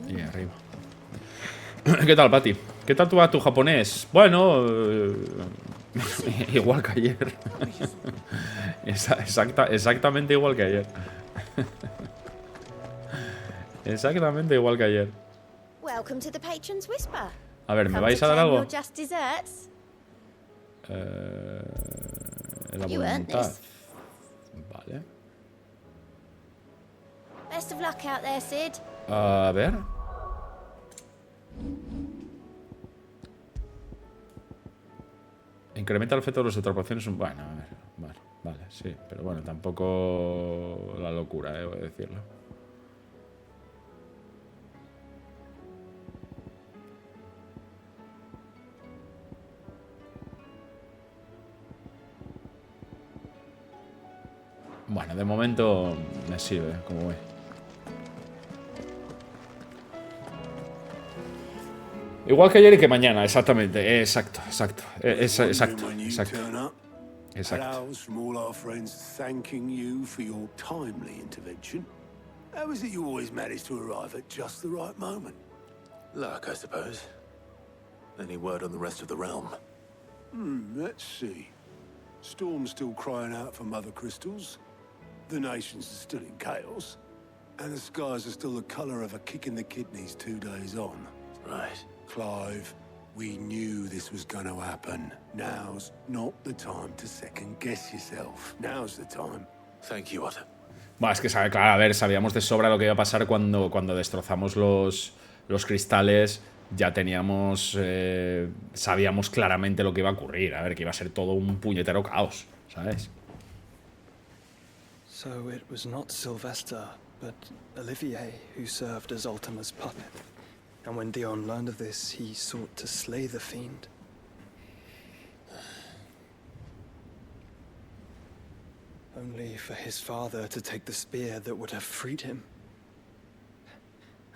Y arriba. ¿Qué tal, Pati? ¿Qué tal va tu japonés? Bueno, igual que ayer. Exactamente igual que ayer. Exactamente igual que ayer. A ver, ¿me vais a dar algo? La voluntad. Vale. A ver. Incrementa el efecto de las atrapaciones. Bueno, a ver. Vale, sí. Pero bueno, tampoco la locura, voy a decirlo. Bueno, de momento me sirve, como ve. Igual que ayer y que mañana, exactamente. Exacto. Clouds from all our friends thanking you for your timely intervention. How is it you always manage to arrive at just the right moment? Luck, I suppose. Any word on the rest of the realm? Let's see. Storm's still crying out for mother crystals. The nations are still in chaos. And the skies are still the color of a kick in the kidneys 2 days on. Right. Clive, we knew this was going to happen. Now's not the time to second guess yourself. Now's the time. Thank you, Otter. Bueno, es que, claro, a ver, sabíamos de sobra lo que iba a pasar cuando destrozamos los cristales. Ya teníamos... sabíamos claramente lo que iba a ocurrir. A ver, que iba a ser todo un puñetero caos, ¿sabes? So it was not Sylvester, but Olivier who served as Ultima's puppet. And when Dion learned of this, he sought to slay the fiend. Only for his father to take the spear that would have freed him.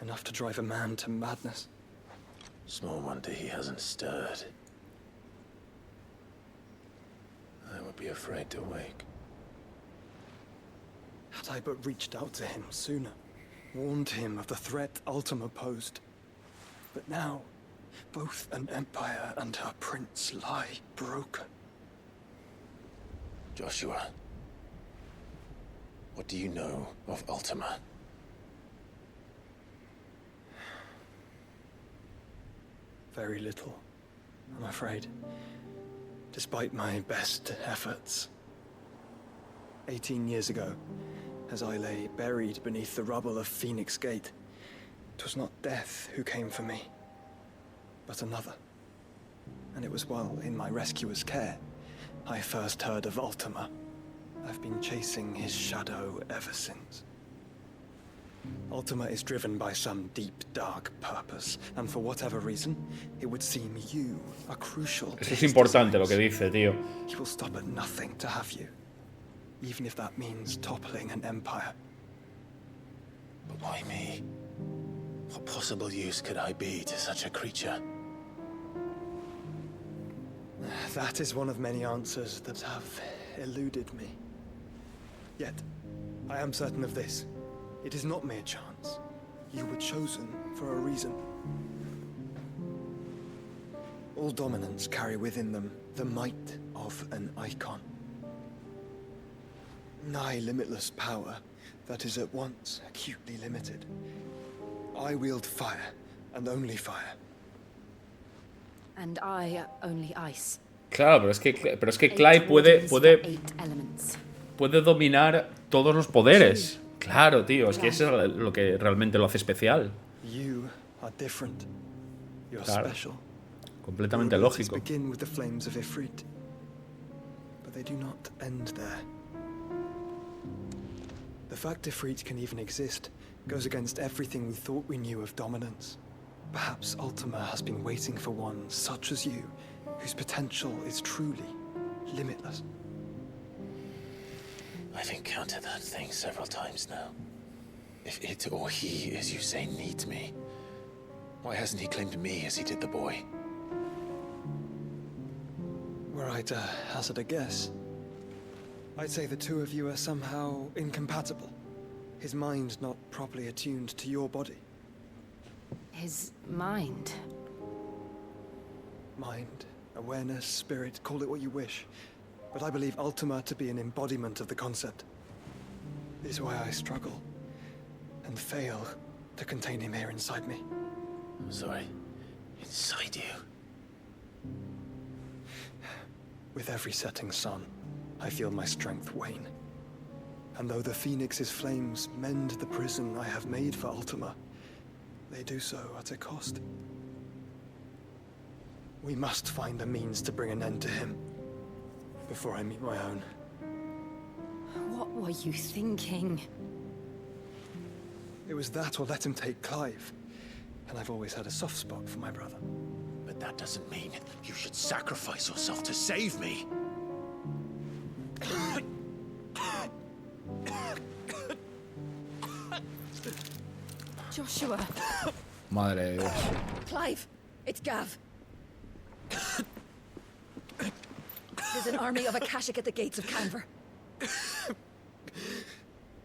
Enough to drive a man to madness. Small wonder he hasn't stirred. I would be afraid to wake. Had I but reached out to him sooner, warned him of the threat Ultima posed. But now, both an empire and her prince lie broken. Joshua, what do you know of Ultima? Very little, I'm afraid. Despite my best efforts. 18 years ago, as I lay buried beneath the rubble of Phoenix Gate, it was not death who came for me, but another. And it was while in my rescuer's care, I first heard of Ultima. I've been chasing his shadow ever since. Ultima is driven by some deep, dark purpose, and for whatever reason, it would seem you are crucial. Eso es importante lo que dice, tío. He will stop at nothing to have you, even if that means toppling an empire. But why me? What possible use could I be to such a creature? That is one of many answers that have eluded me. Yet, I am certain of this. It is not mere chance. You were chosen for a reason. All dominants carry within them the might of an icon. Nigh limitless power that is at once acutely limited. I wield fire, and only fire. And I only ice. Claro, pero es que Clive puede dominar todos los poderes. Claro, tío, es que eso es lo que realmente lo hace especial. You are different. You're Claro. special. Completamente Your abilities lógico. begin with the flames of Ifrit, but they do not end there. The fact Ifrit can even exist goes against everything we thought we knew of dominance. Perhaps Ultima has been waiting for one such as you, whose potential is truly limitless. I've encountered that thing several times now. If it or he, as you say, needs me, why hasn't he claimed me as he did the boy? Were I to hazard a guess, I'd say the two of you are somehow incompatible. His mind not properly attuned to your body. His mind. Mind, awareness, spirit, call it what you wish. But I believe Ultima to be an embodiment of the concept. This is why I struggle and fail to contain him here inside me. I'm sorry. Inside you? With every setting sun, I feel my strength wane. And though the Phoenix's flames mend the prison I have made for Ultima, they do so at a cost. We must find a means to bring an end to him before I meet my own. What were you thinking? It was that or let him take Clive. And I've always had a soft spot for my brother. But that doesn't mean you should sacrifice yourself to save me. Joshua. Madre de Dios. Clive, it's Gav. There's an army of Akashic at the gates of Canver.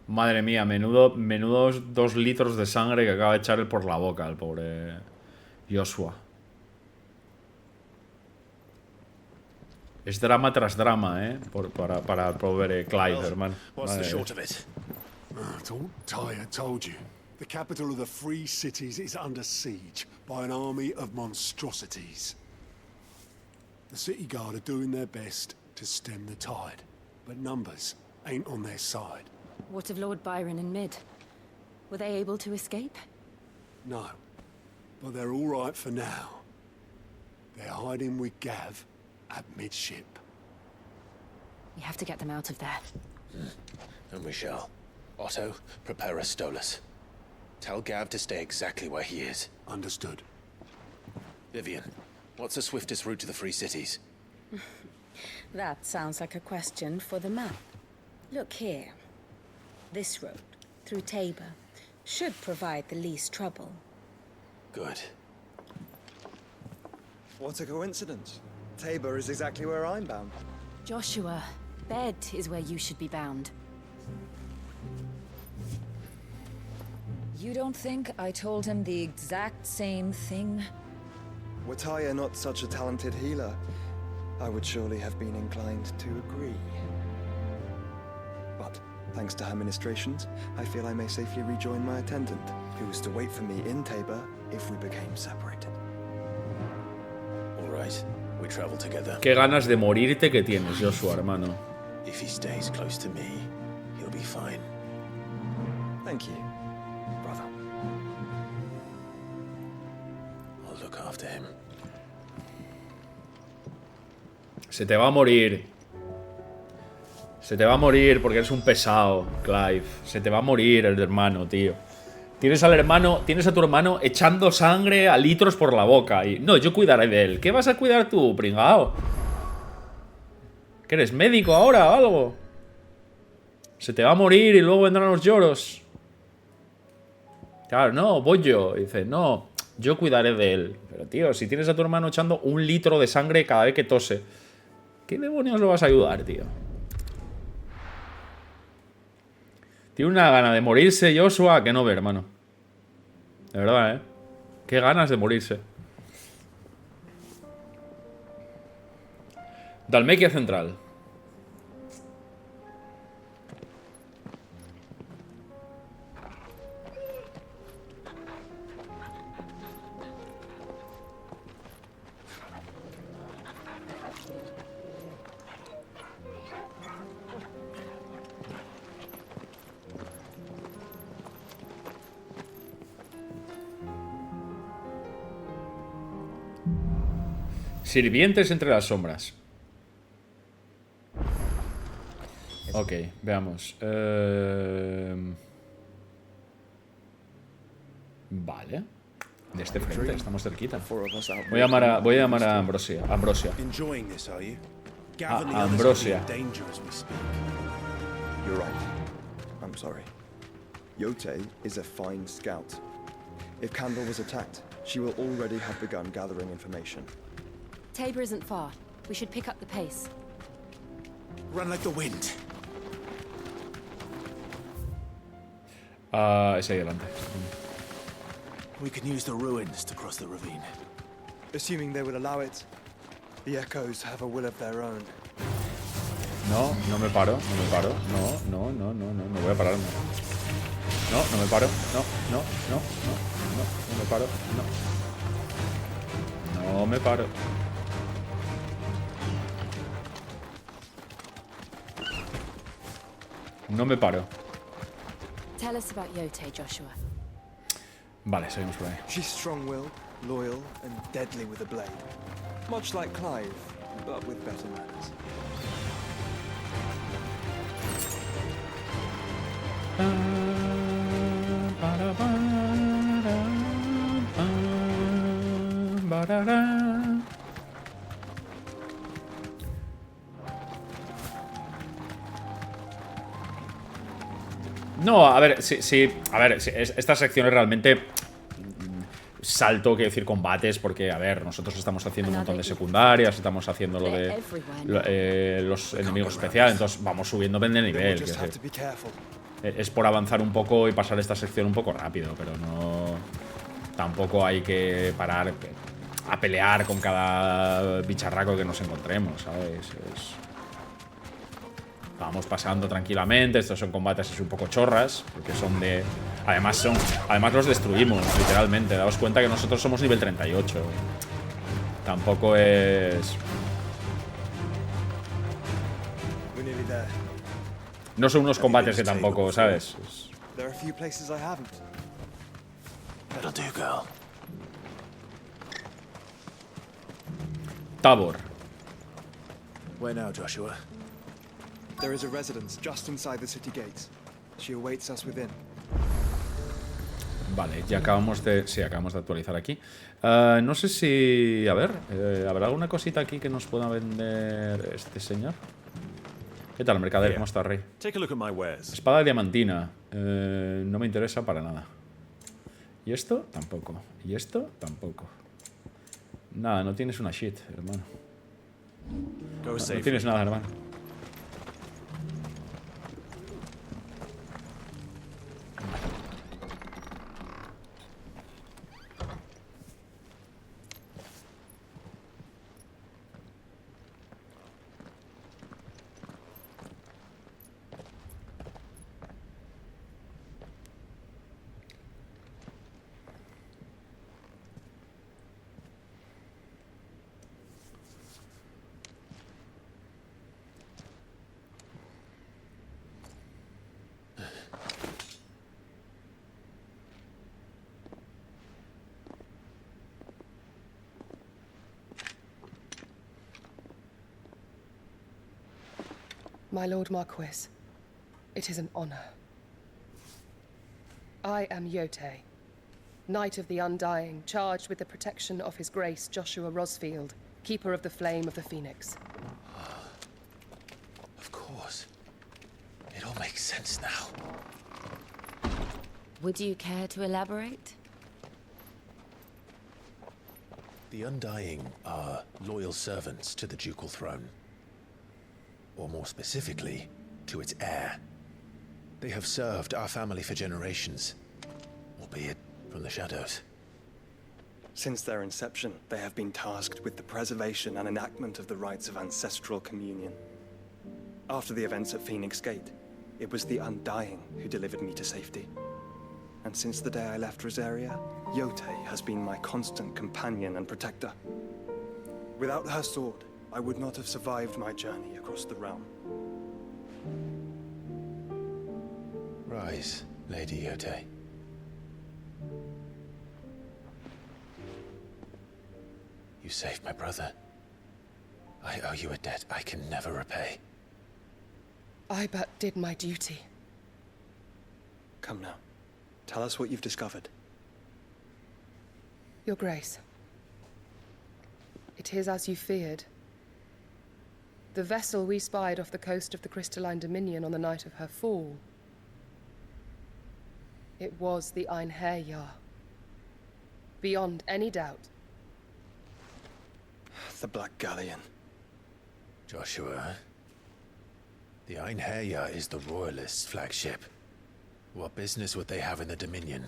Madre mía, menudos 2 litros de sangre que acaba de echarle por la boca al pobre Joshua. Es drama tras drama, para el pobre Clive, hermano. What's the short of it? I told you. The capital of the Free Cities is under siege by an army of monstrosities. The city guard are doing their best to stem the tide, but numbers ain't on their side. What of Lord Byron and Mid? Were they able to escape? No, but they're all right for now. They're hiding with Gav at midship. We have to get them out of there. And we shall. Otto, prepare a Stolas. Tell Gav to stay exactly where he is. Understood. Vivian, what's the swiftest route to the Free Cities? That sounds like a question for the map. Look here. This road, through Tabor, should provide the least trouble. Good. What a coincidence. Tabor is exactly where I'm bound. Joshua, bed is where you should be bound. You don't think I told him the exact same thing? Were Tyre not such a talented healer, I would surely have been inclined to agree. But, thanks to her ministrations, I feel I may safely rejoin my attendant, who was to wait for me in Tabor if we became separated. All right, we travel together. Qué ganas de morirte que tienes, Joshua, hermano. If he stays close to me, he'll be fine. Thank you, brother. I'll look after him. Se te va a morir. Se te va a morir porque eres un pesado, Clive. Se te va a morir el hermano, tío. Tienes a tu hermano echando sangre a litros por la boca. Y no, yo cuidaré de él. ¿Qué vas a cuidar tú, pringao? ¿Que eres médico ahora o algo? Se te va a morir y luego vendrán los lloros. Claro, no, voy yo. Dice, no, yo cuidaré de él. Pero, tío, si tienes a tu hermano echando 1 litro de sangre cada vez que tose, ¿qué demonios lo vas a ayudar, tío? Tiene una gana de morirse Joshua que no ve, hermano. De verdad, ¿eh? Qué ganas de morirse. Dalmequia Central. Sirvientes entre las sombras. Ok, veamos. Vale. De este frente, estamos cerquita. Voy a llamar a Ambrosia. Ambrosia. Ambrosia. You're right. I'm sorry. Yote is a fine scout. If Candle was attacked, she will already have begun gathering information. Tabor isn't far. We should pick up the pace. Run like the wind. Es ahí delante. We can use the ruins to cross the ravine. Assuming they would allow it, the echoes have a will of their own. No, no me paro, no me paro. No, no voy a pararme. No, no me paro. No me paro. No me paro. No me paro. Tell us about Yote, Joshua. Vale, seguimos por ahí. She's strong-willed, loyal, and deadly with a blade. Much like Clive, but with better manners. No, a ver, sí, a ver, esta sección es realmente salto, quiero decir, combates, porque, a ver, nosotros estamos haciendo un montón de secundarias, estamos haciendo lo de los enemigos especiales, entonces vamos subiendo de nivel. Es por avanzar un poco y pasar esta sección un poco rápido, pero no... Tampoco hay que parar a pelear con cada bicharraco que nos encontremos, ¿sabes? Vamos pasando tranquilamente. Estos son combates así un poco chorras, porque son de... Además los destruimos, literalmente. Daos cuenta que nosotros somos nivel 38. Tampoco es... No son unos combates que tampoco, ¿sabes? Tabor. Where now, Joshua? There is a residence just inside the city gates. She awaits us within. Vale, ya acabamos de... Sí, acabamos de actualizar aquí. No sé si... A ver, ¿habrá alguna cosita aquí que nos pueda vender este señor? ¿Qué tal, mercader? ¿Cómo está, rey? Espada diamantina. No me interesa para nada. ¿Y esto? Tampoco. ¿Y esto? Tampoco. Nada, no tienes una shit, hermano. No tienes nada, hermano. My Lord Marquis, it is an honor. I am Yote, Knight of the Undying, charged with the protection of His Grace Joshua Rosfield, Keeper of the Flame of the Phoenix. Of course. It all makes sense now. Would you care to elaborate? The Undying are loyal servants to the ducal throne. Or more specifically, to its heir. They have served our family for generations, albeit from the shadows. Since their inception, they have been tasked with the preservation and enactment of the rites of ancestral communion. After the events at Phoenix Gate, it was the Undying who delivered me to safety. And since the day I left Rosaria, Yote has been my constant companion and protector. Without her sword, I would not have survived my journey across the realm. Rise, Lady Yote. You saved my brother. I owe you a debt I can never repay. I but did my duty. Come now. Tell us what you've discovered. Your Grace. It is as you feared. The vessel we spied off the coast of the Crystalline Dominion on the night of her fall. It was the Einherjar. Beyond any doubt. The Black Galleon. Joshua, the Einherjar is the Royalists' flagship. What business would they have in the Dominion?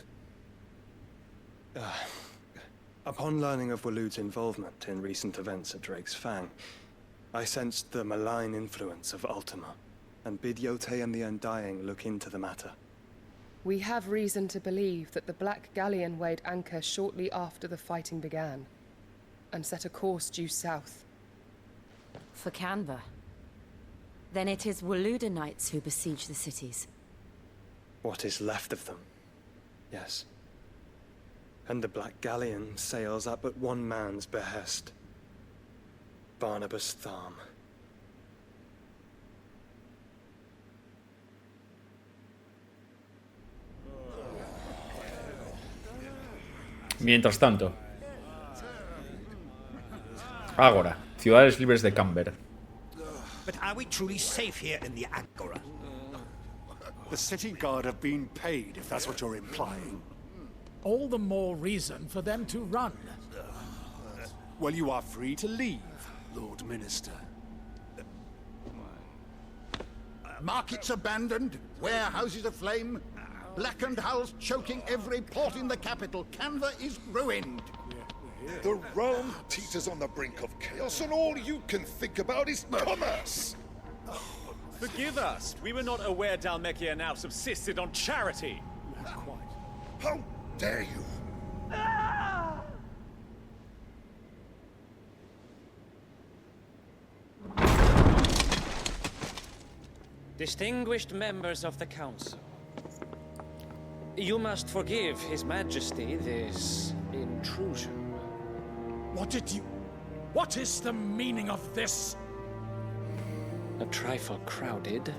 Upon learning of Waloed's involvement in recent events at Drake's Fang, I sensed the malign influence of Ultima, and bid Yotei and the Undying look into the matter. We have reason to believe that the Black Galleon weighed anchor shortly after the fighting began, and set a course due south. For Canva. Then it is Waloed knights who besiege the cities. What is left of them? Yes. And the Black Galleon sails at but one man's behest. Barnabas Tharm. Mientras tanto. Agora. Ciudades libres de Camber. But are we truly safe here in the Agora? The city guard have been paid, if that's what you're implying. All the more reason for them to run. Well, you are free to leave, Lord Minister. Markets abandoned, warehouses aflame, blackened hulls choking every port in the capital. Canva is ruined. The realm teeters on the brink of chaos, and all you can think about is commerce! Forgive us. We were not aware Dhalmekia now subsisted on charity. Not quite. How dare you? Distinguished members of the Council, you must forgive His Majesty this intrusion. What is the meaning of this? A trifle crowded,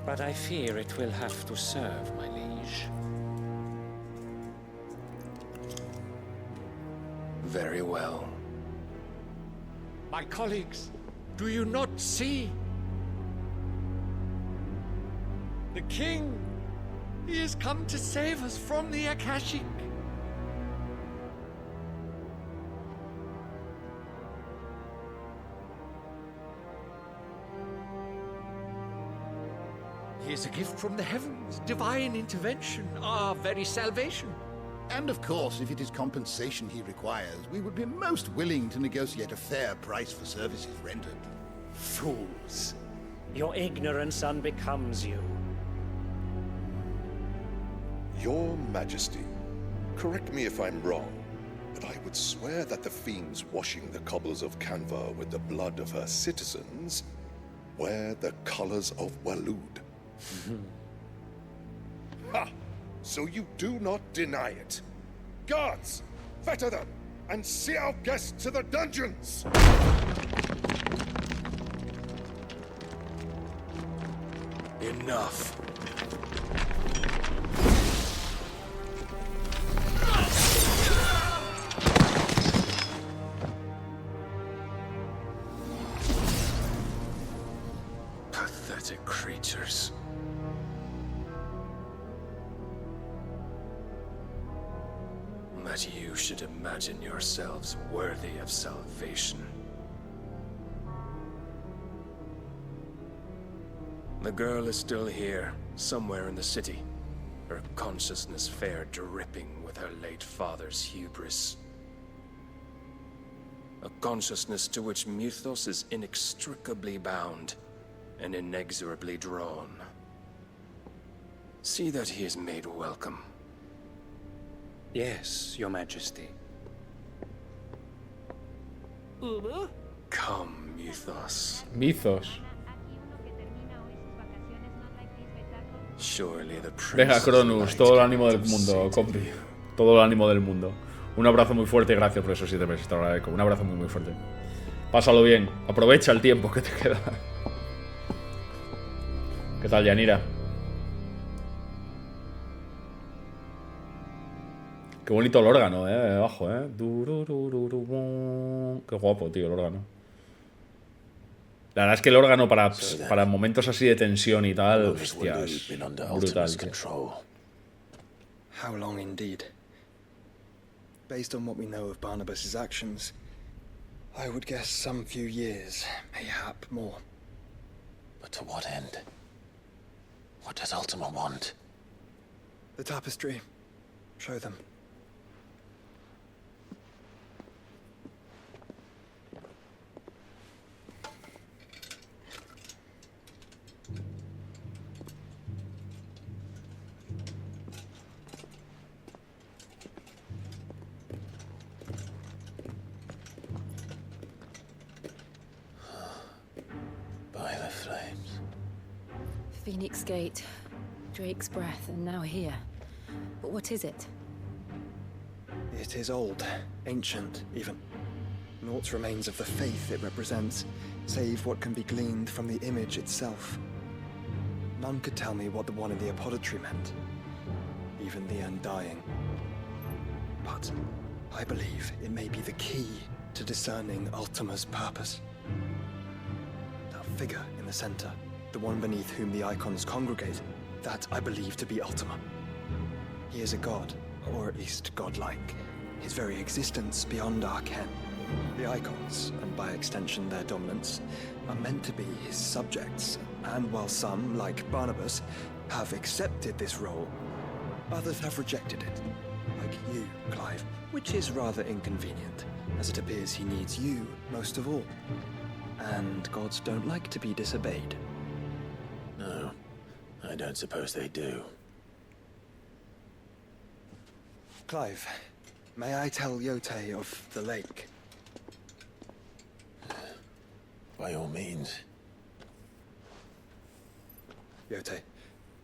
but I fear it will have to serve, my liege. Very well. My colleagues, do you not see? The king, he has come to save us from the Akashic. He is a gift from the heavens, divine intervention, our very salvation. And of course, if it is compensation he requires, we would be most willing to negotiate a fair price for services rendered. Fools. Your ignorance unbecomes you. Your Majesty, correct me if I'm wrong, but I would swear that the fiends washing the cobbles of Canva with the blood of her citizens wear the colors of Waloed. Ha! So you do not deny it. Guards, fetter them, and see our guests to the dungeons! Enough. Pathetic creatures. That you should imagine yourselves worthy of salvation. The girl is still here, somewhere in the city. Her consciousness fair dripping with her late father's hubris. A consciousness to which Mythos is inextricably bound and inexorably drawn. See that he is made welcome. Yes, Your Majesty. Come, Mythos. Mythos. Surely the Venga, Cronus, todo el ánimo del mundo, compi. Todo el ánimo del mundo. Un abrazo muy fuerte y gracias por esos 7 meses, te lo agradezco. Un abrazo muy fuerte. Pásalo bien. Aprovecha el tiempo que te queda. ¿Qué tal, Yanira? Qué bonito el órgano, abajo, Qué guapo, tío, el órgano. La verdad es que el órgano para momentos así de tensión y tal, hostias, brutal, tío. How long indeed? Based on what we know of Barnabas's actions, I would guess some few years, mayhap more. But to what end? What does Ultima want? The tapestry. Show them. By the flames. Phoenix Gate, Drake's Breath, and now here. But what is it? It is old, ancient, even. Naught remains of the faith it represents, save what can be gleaned from the image itself. None could tell me what the one in the apothecary meant, even the Undying. But I believe it may be the key to discerning Ultima's purpose. That figure in the center, the one beneath whom the icons congregate, that I believe to be Ultima. He is a god, or at least godlike. His very existence beyond our ken. The icons, and by extension their dominance, are meant to be his subjects, and while some, like Barnabas, have accepted this role, others have rejected it. Like you, Clive, which is rather inconvenient, as it appears he needs you most of all. And gods don't like to be disobeyed. No, I don't suppose they do. Clive, may I tell Yote of the lake? By all means. Yote,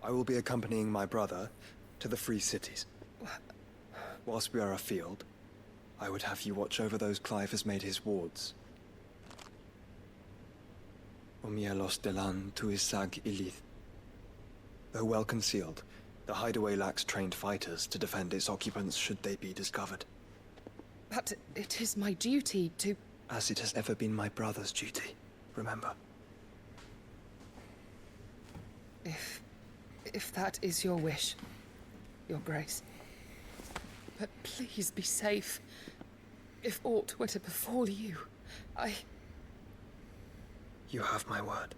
I will be accompanying my brother to the Free Cities. Whilst we are afield, I would have you watch over those Clive has made his wards. Omielos delan tuisag ilith. Though well concealed, the hideaway lacks trained fighters to defend its occupants should they be discovered. But it is my duty to... As it has ever been my brother's duty, remember. If that is your wish, Your Grace. But please be safe. If aught were to befall you, You have my word.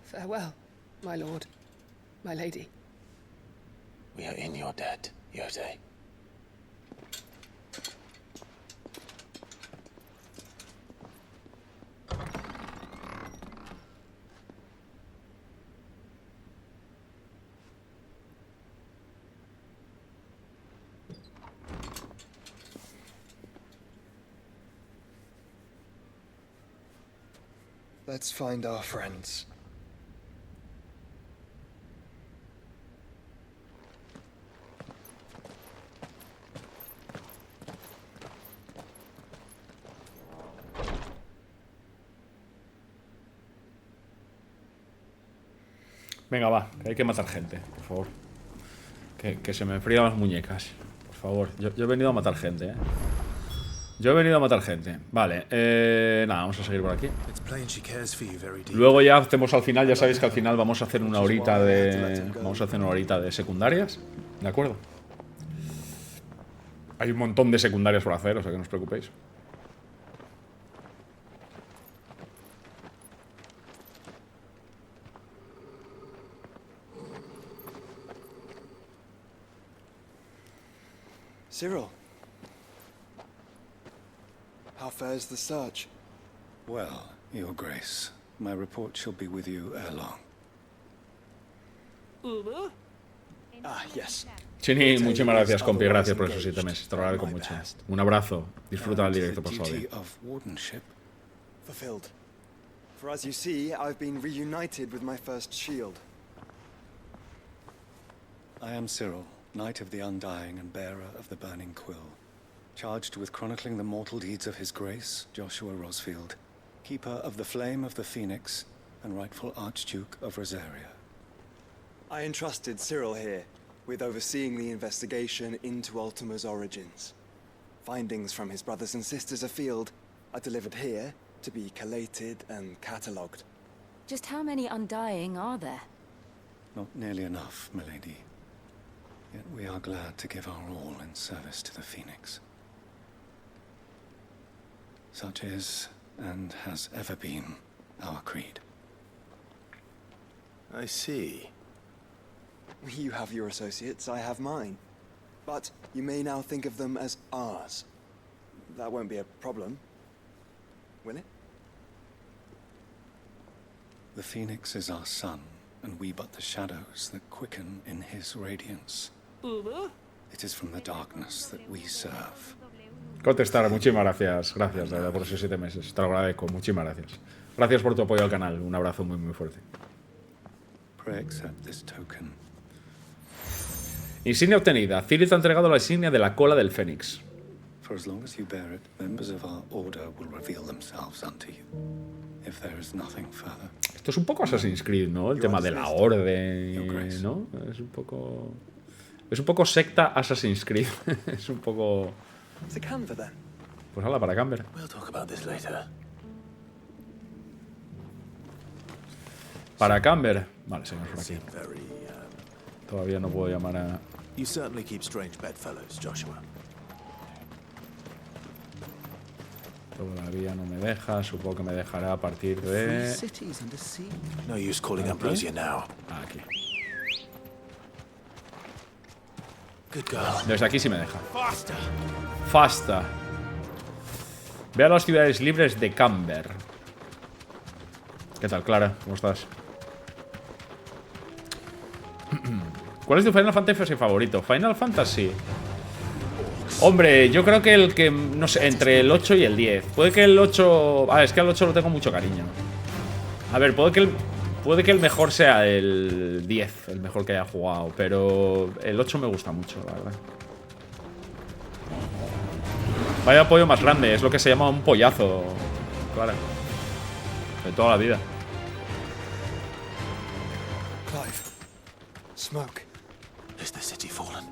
Farewell, my lord, my lady. We are in your debt, Yote. Let's find our friends. Venga, va, que hay que matar gente, por favor. Que se me enfrían las muñecas. Por favor, yo he venido a matar gente, Yo he venido a matar gente. Vale, nada, vamos a seguir por aquí. Luego ya hacemos al final, ya sabéis que al final vamos a hacer una horita de... Vamos a hacer una horita de secundarias. ¿De acuerdo? Hay un montón de secundarias por hacer, o sea que no os preocupéis. Cyril. How fares the search? Well, Your Grace, my report shall be with you ere long. Chini, muchísimas gracias, compi. Gracias por esos 7 meses. Te lo agradezco mucho. Un abrazo. Disfruta del directo, por favor. Fulfilled. For as you see, I've been reunited with my first shield. I am Cyril, Knight of the Undying and bearer of the Burning Quill, charged with chronicling the mortal deeds of His Grace, Joshua Rosfield, Keeper of the Flame of the Phoenix, and rightful Archduke of Rosaria. I entrusted Cyril here with overseeing the investigation into Ultima's origins. Findings from his brothers and sisters afield are delivered here to be collated and catalogued. Just how many Undying are there? Not nearly enough, milady. Yet we are glad to give our all in service to the Phoenix. Such is, and has ever been, our creed. I see. You have your associates, I have mine. But you may now think of them as ours. That won't be a problem, will it? The Phoenix is our sun, and we but the shadows that quicken in his radiance. It is from the darkness that we serve. Contestar, muchísimas gracias. Gracias, de verdad, por esos 7 meses. Te lo agradezco, muchísimas gracias. Gracias por tu apoyo al canal. Un abrazo muy, muy fuerte. Pray accept this token. Insignia obtenida. Ciri te ha entregado la insignia de la cola del Fénix. For as long as you bear it, members of our order will reveal themselves unto you. If there is nothing further. Esto es un poco Assassin's Creed, ¿no? El tema de la orden, ¿no? Es un poco... Es un poco secta Assassin's Creed. Es un poco... Pues hala, para Camber. Para Camber. Vale, seguimos por aquí. Todavía no puedo llamar a... You certainly keep strange bedfellows, Joshua. Todavía no me deja. Supongo que me dejará a partir de... No use calling Ambrosia now. Aquí. Good girl. Desde aquí sí me deja. Fasta. Ve a las ciudades libres de Camber. ¿Qué tal, Clara? ¿Cómo estás? ¿Cuál es tu Final Fantasy favorito? Final Fantasy. Hombre, yo creo que el que... No sé, entre el 8 y el 10. Puede que el 8... es que al 8 lo tengo mucho cariño. A ver, puede que el mejor sea el 10, el mejor que haya jugado, pero el 8 me gusta mucho, la verdad. Vaya pollo más grande, es lo que se llama un pollazo, claro. De toda la vida. Clive. Smoke. Is the city fallen?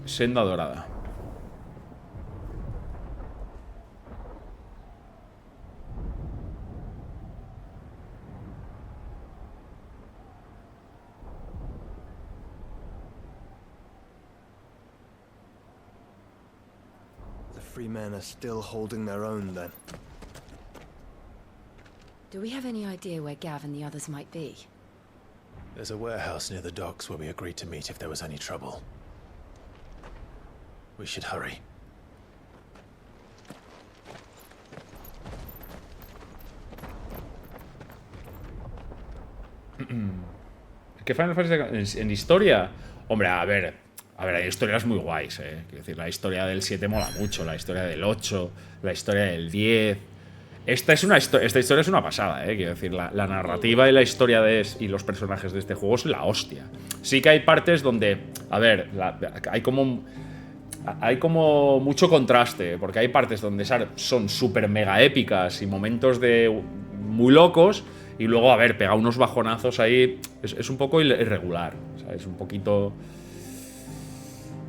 Senda dorada. The free men are still holding their own, then. Do we have any idea where Gav and the others might be? There's a warehouse near the docks where we agreed to meet if there was any trouble. We should hurry. ¿Qué Final Fantasy en historia? Hombre, a ver, hay historias muy guays, Quiero decir, la historia del 7 mola mucho, la historia del 8, la historia del 10. Esta historia es una pasada, Quiero decir, la narrativa y la historia y los personajes de este juego es la hostia. Sí que hay partes donde, a ver, hay como mucho contraste, porque hay partes donde son súper mega épicas y momentos muy locos, y luego, a ver, pega unos bajonazos ahí. Es un poco irregular, ¿sabes? Un poquito...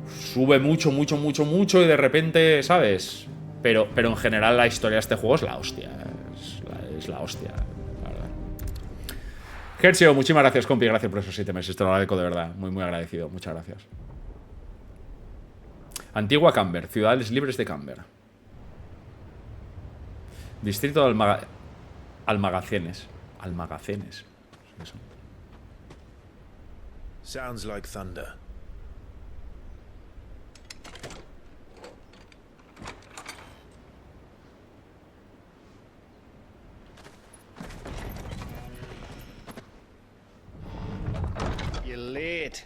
Sube mucho y de repente, ¿sabes? Pero en general la historia de este juego es la hostia. Es la hostia, la verdad. Gercio, muchísimas gracias, compi. Gracias por esos 7 meses. Te lo agradezco de verdad. Muy, muy agradecido. Muchas gracias. Antigua Camber. Ciudades libres de Camber. Distrito de Almagacenes. Almagacenes. Eso. Sounds like thunder. You're late.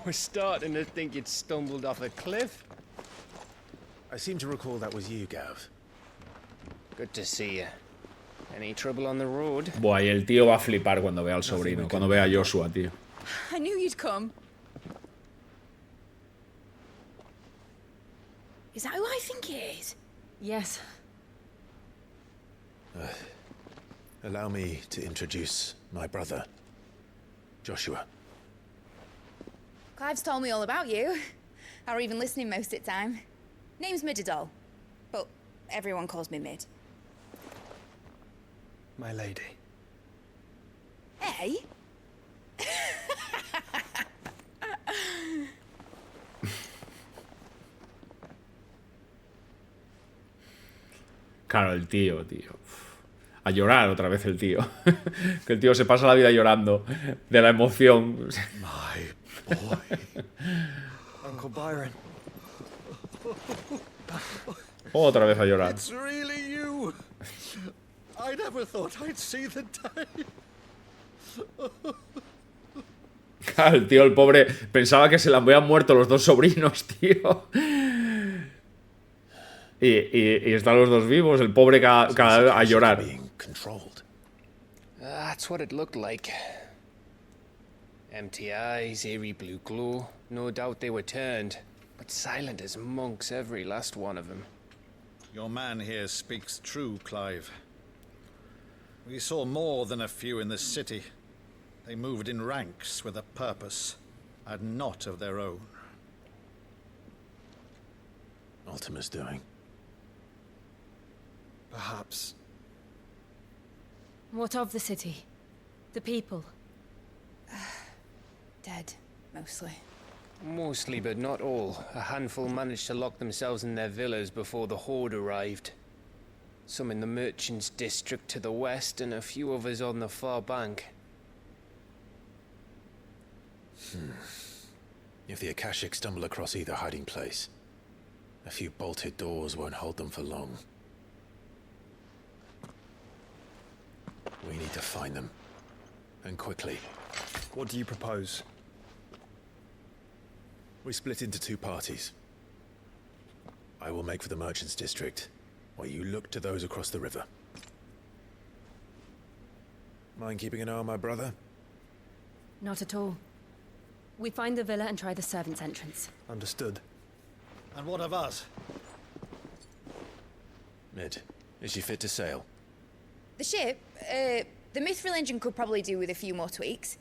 We're starting to think you'd stumbled off a cliff. I seem to recall that was you, Gav. Good to see you. Any trouble on the road? Buah, y el tío va a flipar cuando vea al sobrino, cuando vea a Joshua, tío. I knew you'd come. Is that who I think it is? Yes. Allow me to introduce my brother, Joshua. Clive's told me all about you. Or even listening most of the time. Name's Midadol, but everyone calls me Mid. My lady. Hey? Claro, el tío. A llorar otra vez el tío. Que el tío se pasa la vida llorando de la emoción. My boy. Uncle Byron. Otra vez a llorar. It's really you. I never thought I'd see the day. Claro, el tío, el pobre, pensaba que se le habían muerto los dos sobrinos, tío. Y están los dos vivos, el pobre cada vez a llorar. That's what it looked like. Empty eyes, eerie blue glow. No doubt they were turned, but silent as monks, every last one of them. Your man here speaks true, Clive. We saw more than a few in this city. They moved in ranks with a purpose, and not of their own. Ultima's doing. Perhaps. What of the city? The people? Dead, mostly. Mostly, but not all. A handful managed to lock themselves in their villas before the Horde arrived. Some in the Merchants' District to the west, and a few others on the far bank. If the Akashic stumble across either hiding place, a few bolted doors won't hold them for long. We need to find them. And quickly. What do you propose? We split into two parties. I will make for the Merchants' District, while you look to those across the river. Mind keeping an eye on my brother? Not at all. We find the villa and try the servants' entrance. Understood. And what of us? Mid, is she fit to sail? The ship, the Mithril engine could probably do with a few more tweaks.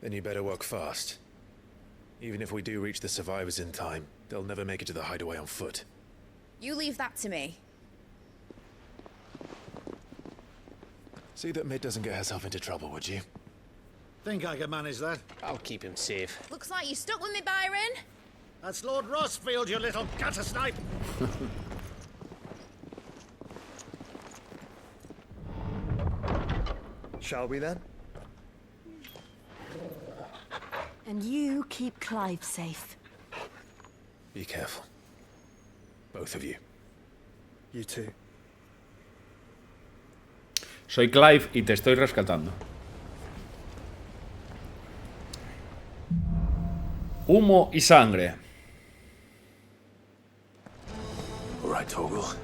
Then you better work fast. Even if we do reach the survivors in time, they'll never make it to the hideaway on foot. You leave that to me. See that Mid doesn't get herself into trouble, would you? Think I can manage that? I'll keep him safe. Looks like you stuck with me, Byron. That's Lord Rossfield, you little gutter snipe! Shall we then? And you keep Clive safe. Be careful. Both of you. You too. Soy Clive y te estoy rescatando. Humo y sangre. All right, Torgal.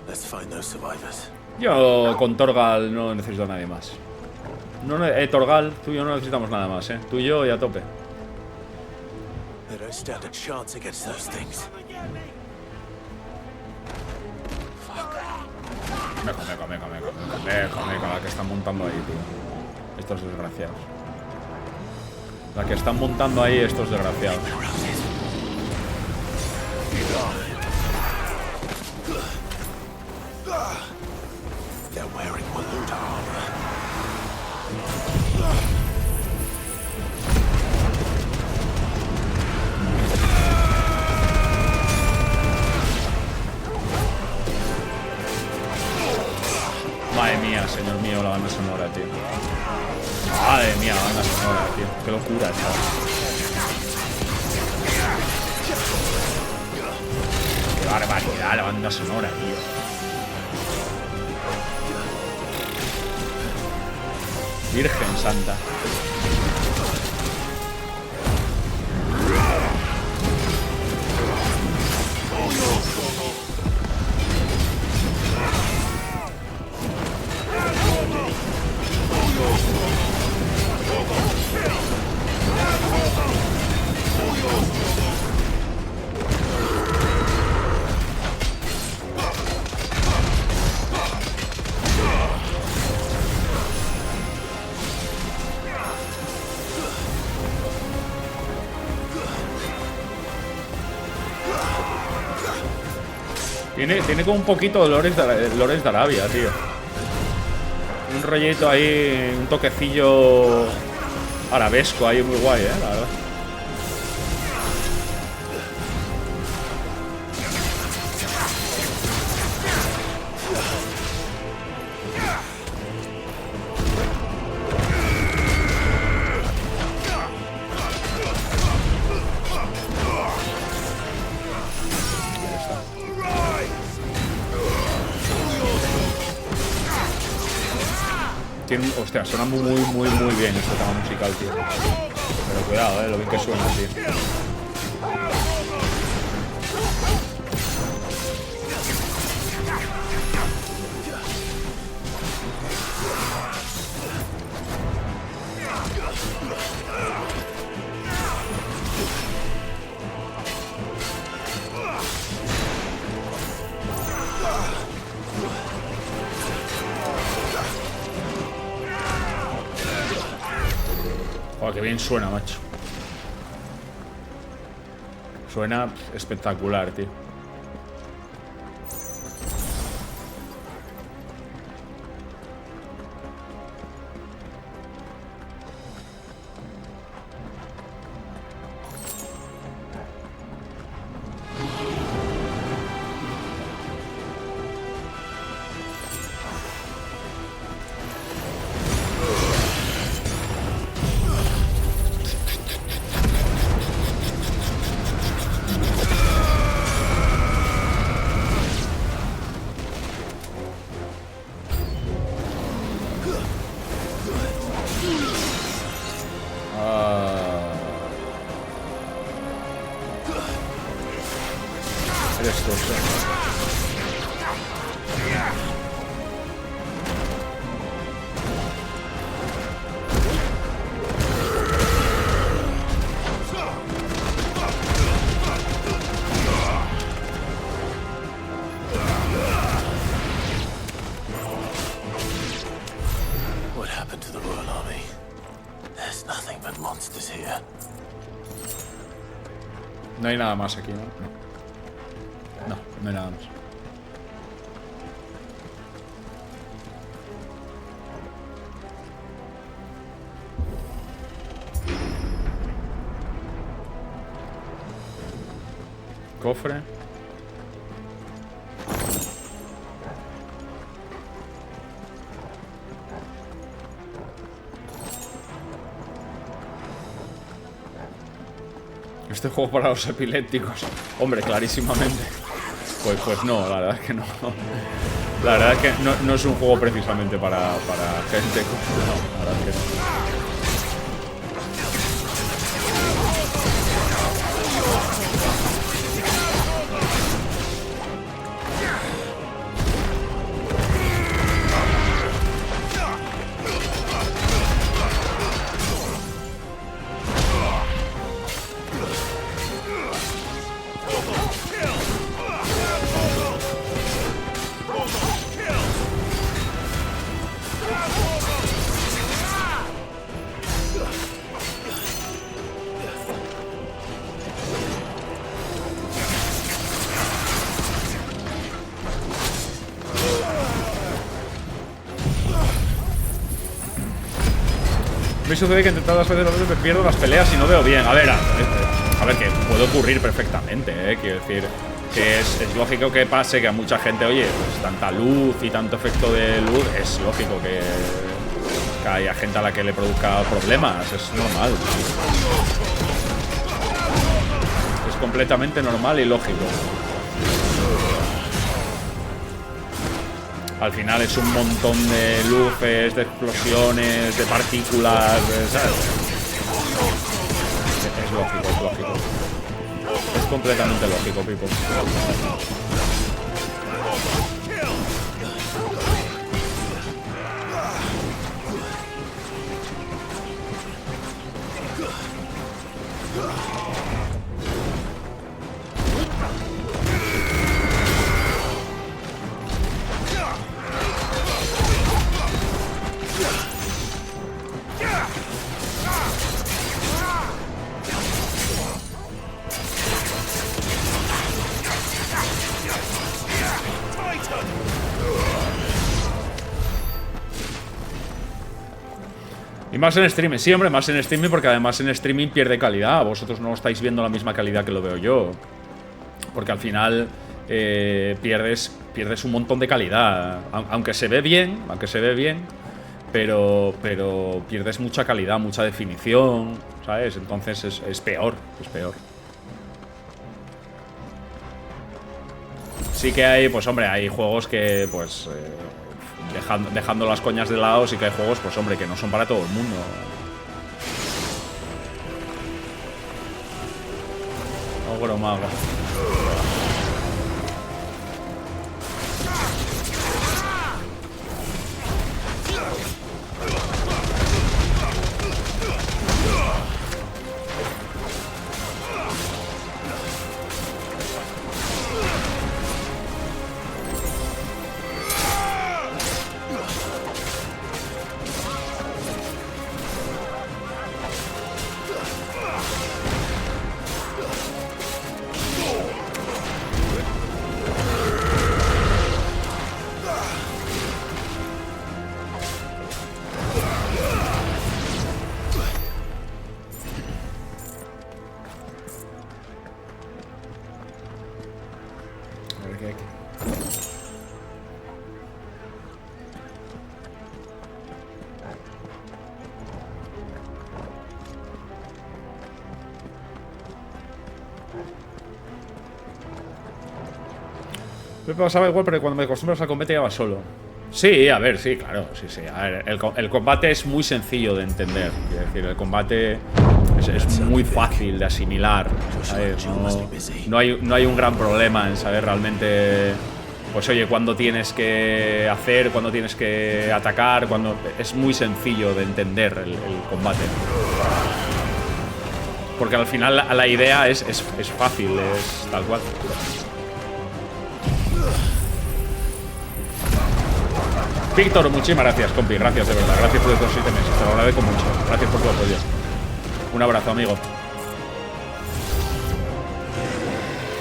Let's find those survivors. Yo con Torgal no necesito a nadie más. No, Torgal, tú y yo no necesitamos nada más, ¿eh? Tú y yo y a tope. They don't stand a chance against those things. Meca, la que están montando ahí, tío. Estos desgraciados. La que están montando ahí estos desgraciados. They're wearing Walud armor. Madre mía, señor mío, la banda sonora, tío. Madre mía, la banda sonora, tío. Qué locura, chaval. Qué barbaridad la banda sonora, tío. Virgen Santa. Tiene como un poquito de Lores de Arabia, tío. Un rollito ahí, un toquecillo arabesco ahí muy guay, la verdad. Hostia, suena muy bien este tema musical, tío. Pero cuidado, lo bien que suena, tío. Joder, qué bien suena, macho. Suena espectacular, tío. No hay nada más aquí, ¿no? No hay nada más. Cofre. Este juego para los epilépticos. Hombre, clarísimamente. Pues no, la verdad es que no. La verdad es que no es un juego precisamente para gente. No, la verdad es que no. Me sucede que intentadas veces me pierdo las peleas y no veo bien. A ver, que puede ocurrir perfectamente, quiero decir que es lógico que pase, que a mucha gente, oye, pues tanta luz y tanto efecto de luz, es lógico que haya gente a la que le produzca problemas, es normal. Es completamente normal y lógico. Al final es un montón de luces, de explosiones, de partículas, ¿sabes? Es lógico, es lógico. Es completamente lógico, people. Y más en streaming, sí, hombre, más en streaming, porque además en streaming pierde calidad. Vosotros no estáis viendo la misma calidad que lo veo yo. Porque al final pierdes un montón de calidad. Aunque se ve bien, pero pierdes mucha calidad, mucha definición, ¿sabes? Entonces es peor, es peor. Sí que hay, pues hombre, hay juegos que, pues, dejando las coñas de lado, sí que hay juegos, pues hombre, que no son para todo el mundo. Ogro mago. Me pasaba igual, pero cuando me acostumbras al combate ya va solo. Sí, a ver, sí, claro, sí. A ver, el combate es muy sencillo de entender. Es decir, el combate es muy fácil de asimilar, ¿sabes? No hay un gran problema en saber realmente, pues oye, cuándo tienes que hacer, cuándo tienes que atacar, cuándo... Es muy sencillo de entender el combate. Porque al final la idea es fácil, es tal cual. Víctor, muchísimas gracias, compi. Gracias, de verdad. Gracias por estos 7 meses. Te lo agradezco mucho. Gracias por tu apoyo. Un abrazo, amigo.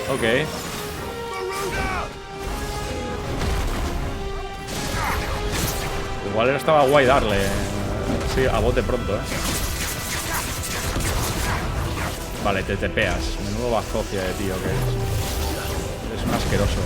Ok. Igual estaba guay darle. Sí, a bote pronto, Vale, te tepeas. Menudo bazofia de tío que es. Es un asqueroso.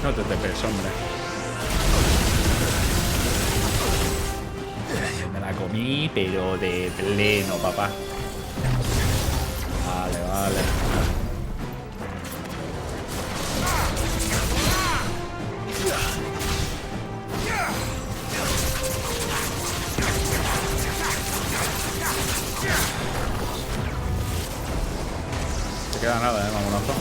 No te tepes, hombre. Me la comí, pero de pleno, papá. Vale. No queda nada, mamonazo.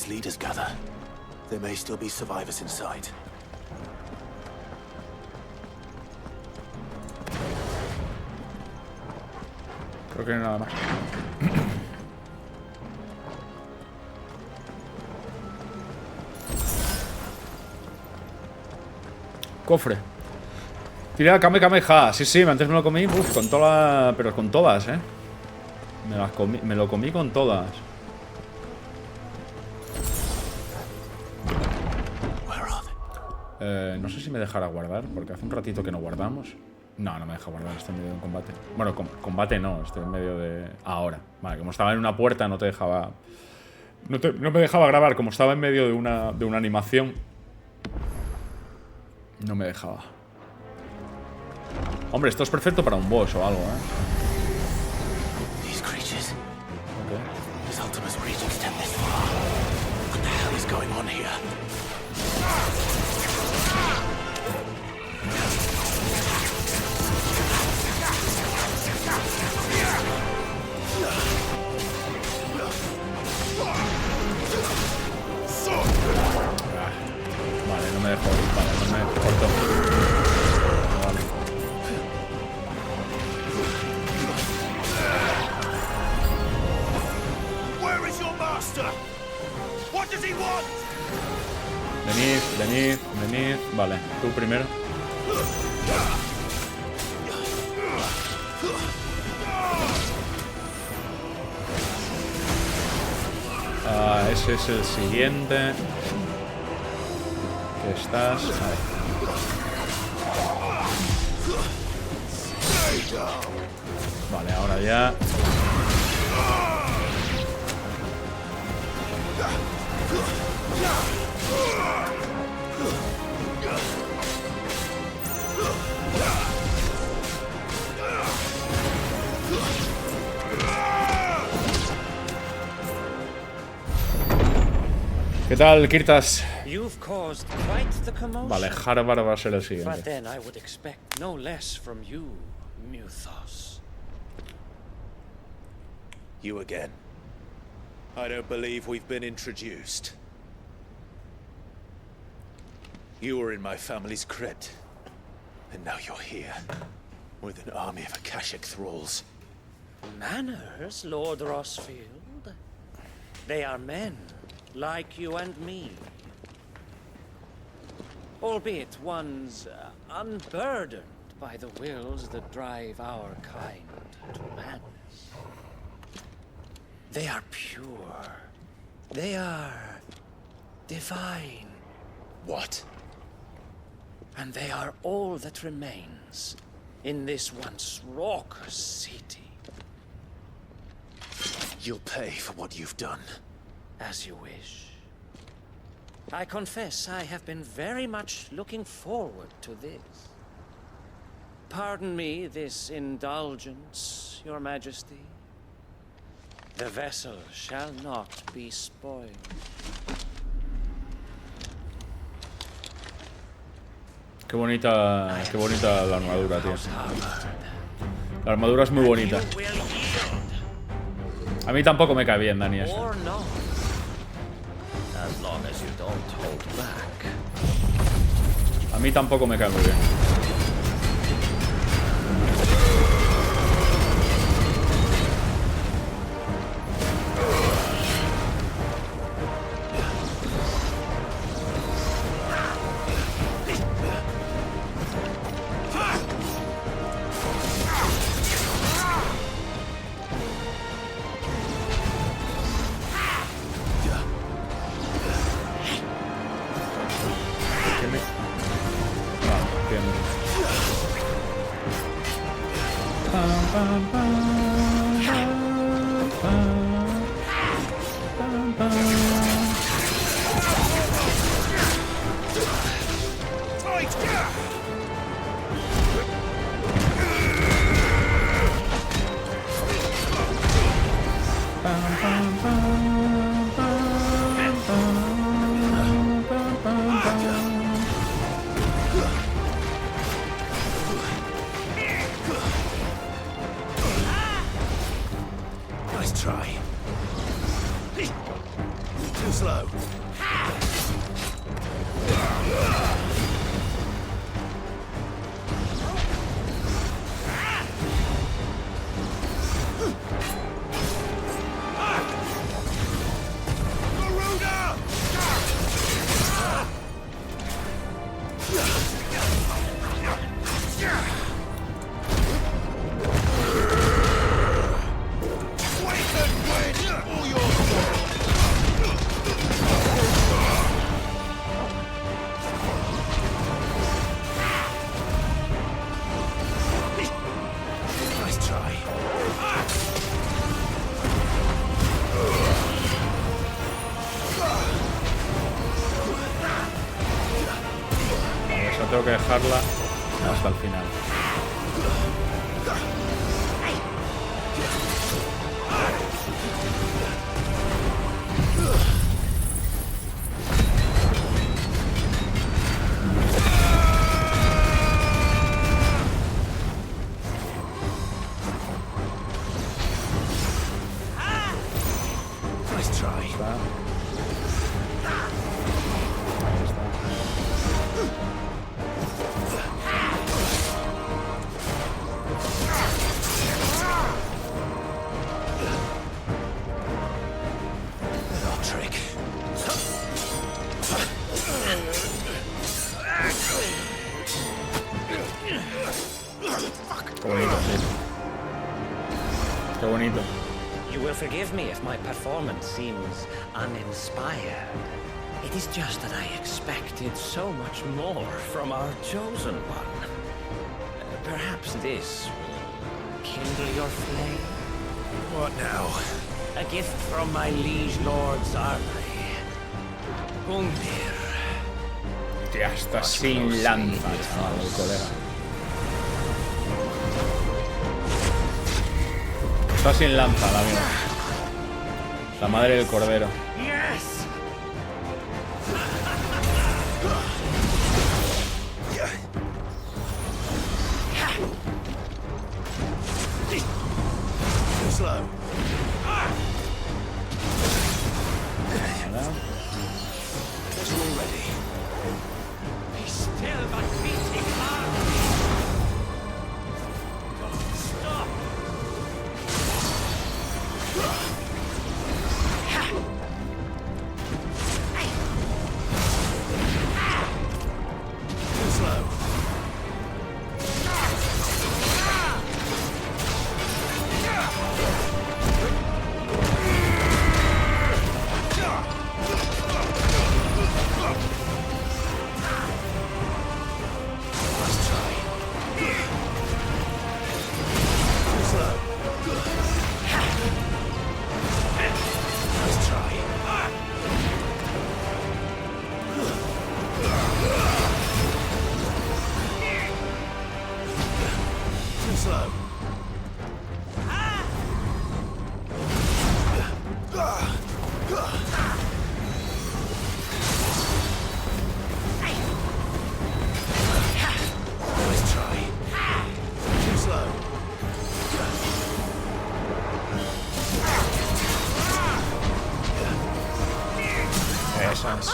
Leaders gather. There may still be survivors inside. Creo que no hay nada más. Cofre. Tira Kamehameha. Sí, antes me lo comí. Uf, con todas. Pero con todas, me lo comí con todas. No sé si me dejará guardar, porque hace un ratito que no guardamos. No me deja guardar, estoy en medio de un combate. Bueno, combate no, estoy en medio de... Ahora. Vale, como estaba en una puerta no te dejaba... No me dejaba grabar, como estaba en medio de una animación. No me dejaba. Hombre, esto es perfecto para un boss o algo, These creatures. Okay. His Ultima's reach extend this far. What the hell is going on here? Vale, no me dejo ir, vale, no me corto. Vale. Where is your master? What does he want? Venid. Vale, tú primero. Ese es el siguiente. Que estás ahí. Vale, ahora ya. ¿Qué tal, Kirtas? Vale, Harvard va a ser el siguiente. You again. I don't believe we've been introduced. You were in my family's crypt, and now you're here, with an army of Akashic thralls. Manners, Lord Rosfield? They are men, like you and me. Albeit ones unburdened by the wills that drive our kind to madness. They are pure. They are divine. What? And they are all that remains in this once raucous city. You'll pay for what you've done. As you wish. I confess I have been very much looking forward to this. Pardon me this indulgence, Your Majesty. The vessel shall not be spoiled. Qué bonita la armadura, tío. La armadura es muy bonita. A mí tampoco me cae bien, Dani, eso. A mí tampoco me cae muy bien. dejarla hasta el final. Qué bonito, sí. Qué bonito. You will forgive me if my performance seems uninspired. It is just that I expected so much more from our chosen one. Perhaps this will kindle your flame? What now? A gift from my liege lord's armory. Gungnir. Ya está sin lanza, chaval, el colega. Está sin lanza, la mía. La madre del cordero. Yes. Too slow. It's all ready. He's still but beating hard. Stop. Too slow. Let's try. Too slow. Let's try. Too slow. Let's try. Too slow. Esas.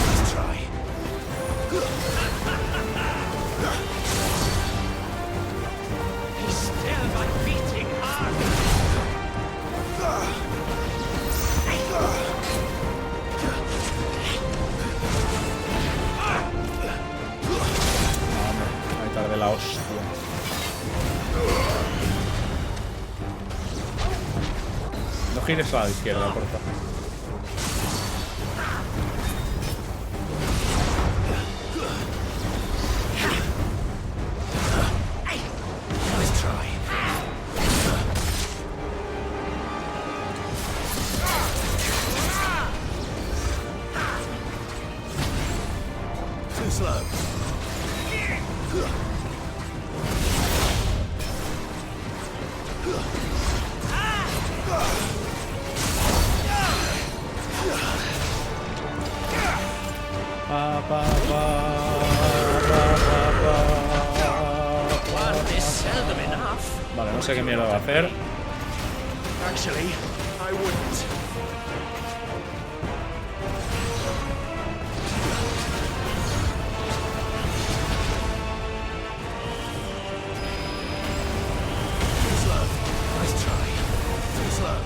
Let's try. He's still but beating hard. Ahí tarde la hostia. No gires a la izquierda, por favor. Let's try. Too slow. One is seldom enough. Vale, no sé qué mierda va a hacer. Actually, I wouldn't. Too slow. Let's try. Too slow.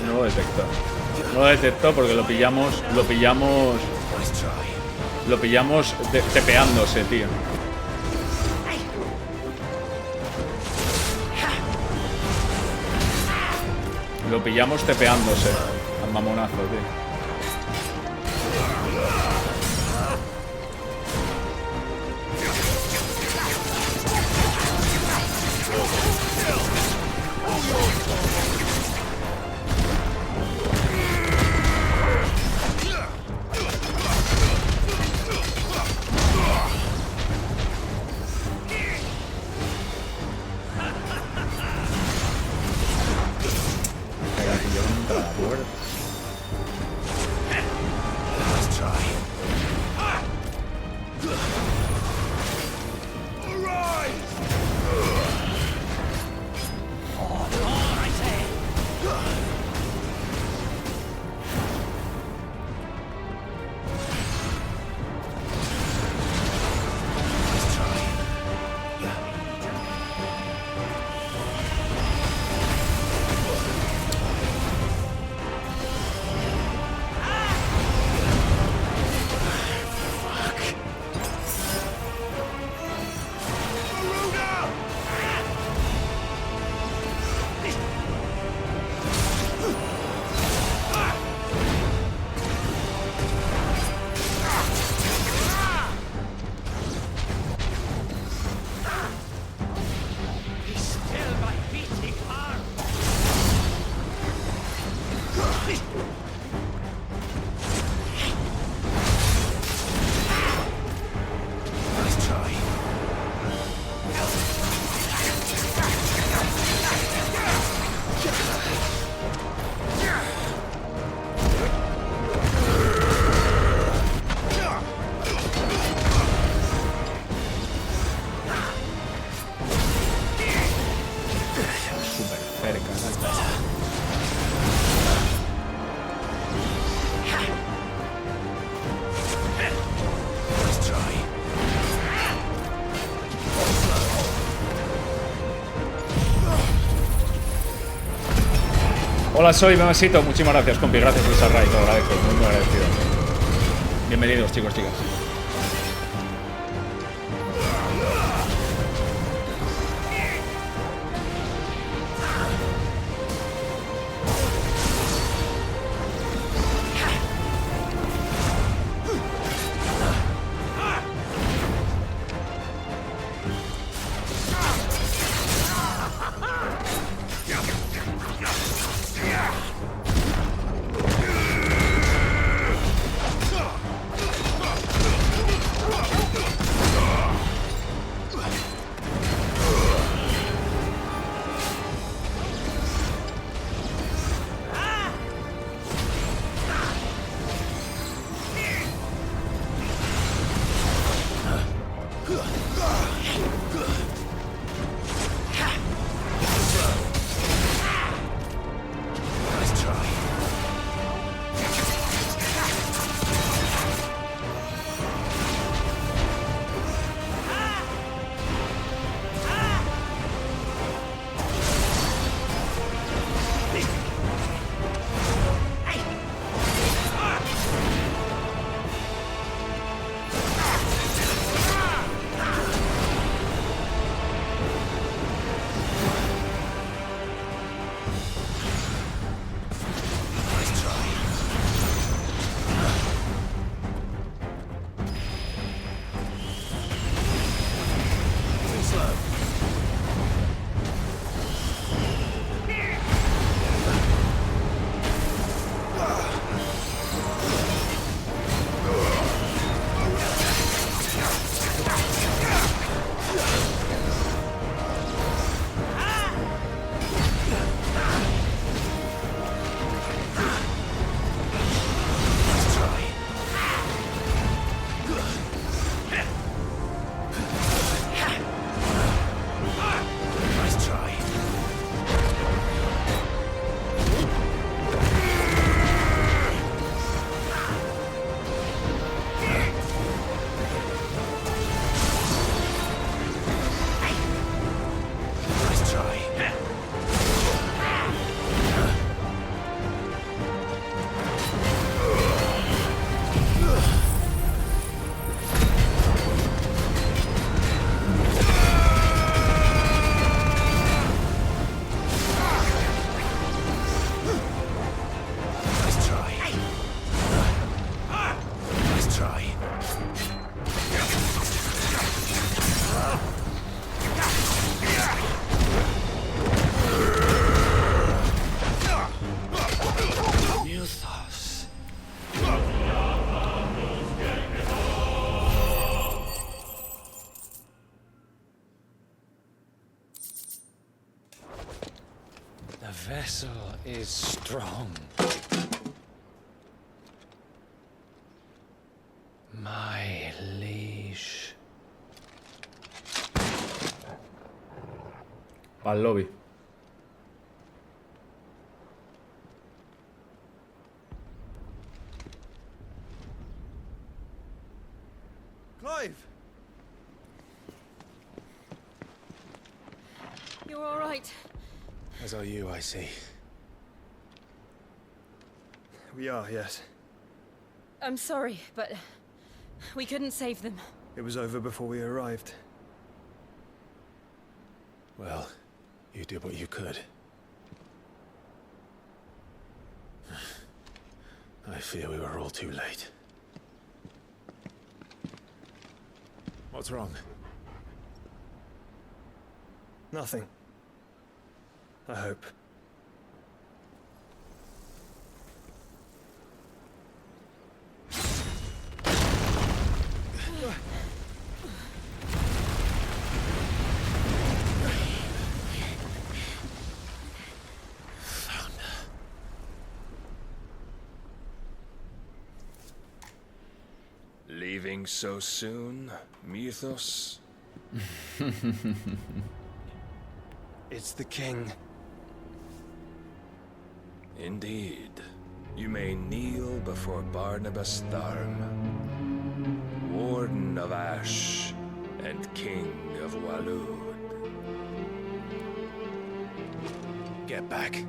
No lo detectó. No lo detectó porque lo pillamos tepeándose, tío. Lo pillamos tepeándose al mamonazo, tío. Hola, soy Memesito. Muchísimas gracias, compi. Gracias, Luis Array. Te lo agradezco. Muy agradecido. Bienvenidos, chicos, chicas. vessel is strong. My liege. Al lobby. Clive! You're all right. As are you, I see. We are, yes. I'm sorry, but we couldn't save them. It was over before we arrived. Well, you did what you could. I fear we were all too late. What's wrong? Nothing. I hope. Leaving so soon, Mythos? It's the king. Indeed. You may kneel before Barnabas Tharm, Warden of Ash and King of Walud. Get back.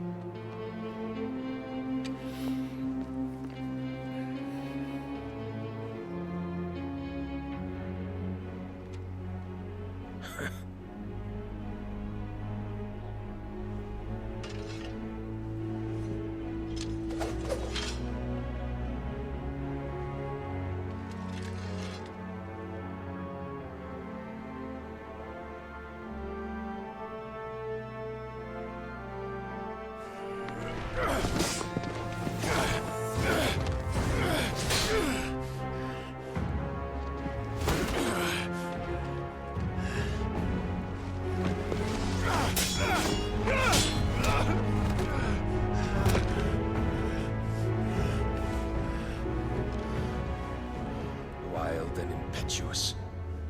Wild and impetuous.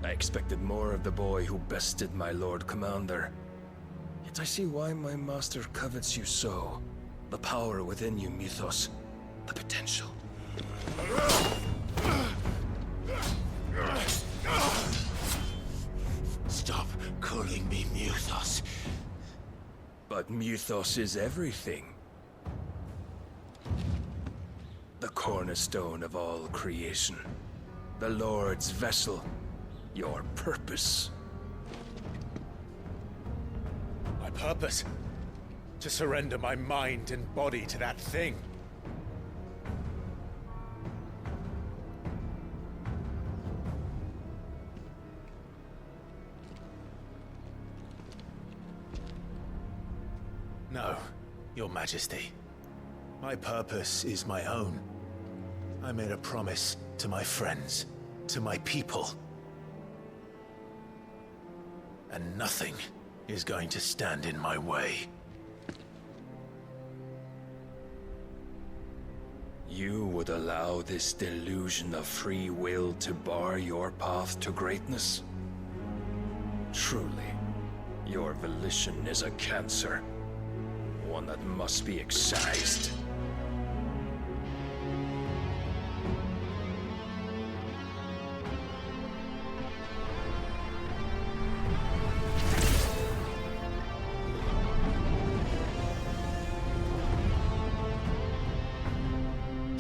I expected more of the boy who bested my Lord Commander. Yet I see why my master covets you so. The power within you, Mythos. The potential. Stop calling me Mythos. But Mythos is everything. The cornerstone of all creation. The Lord's vessel. Your purpose. My purpose? To surrender my mind and body to that thing. No, Your Majesty. My purpose is my own. I made a promise to my friends, to my people. And nothing is going to stand in my way. You would allow this delusion of free will to bar your path to greatness? Truly, your volition is a cancer. One that must be excised.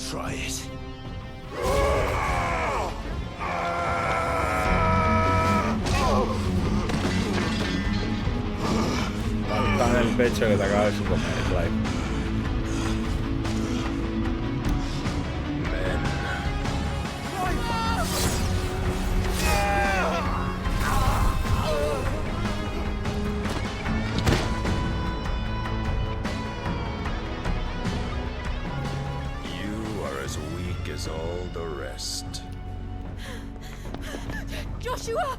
Try it. Está en el pecho que te acabas de comer, Clive. You are as weak as all the rest. Joshua!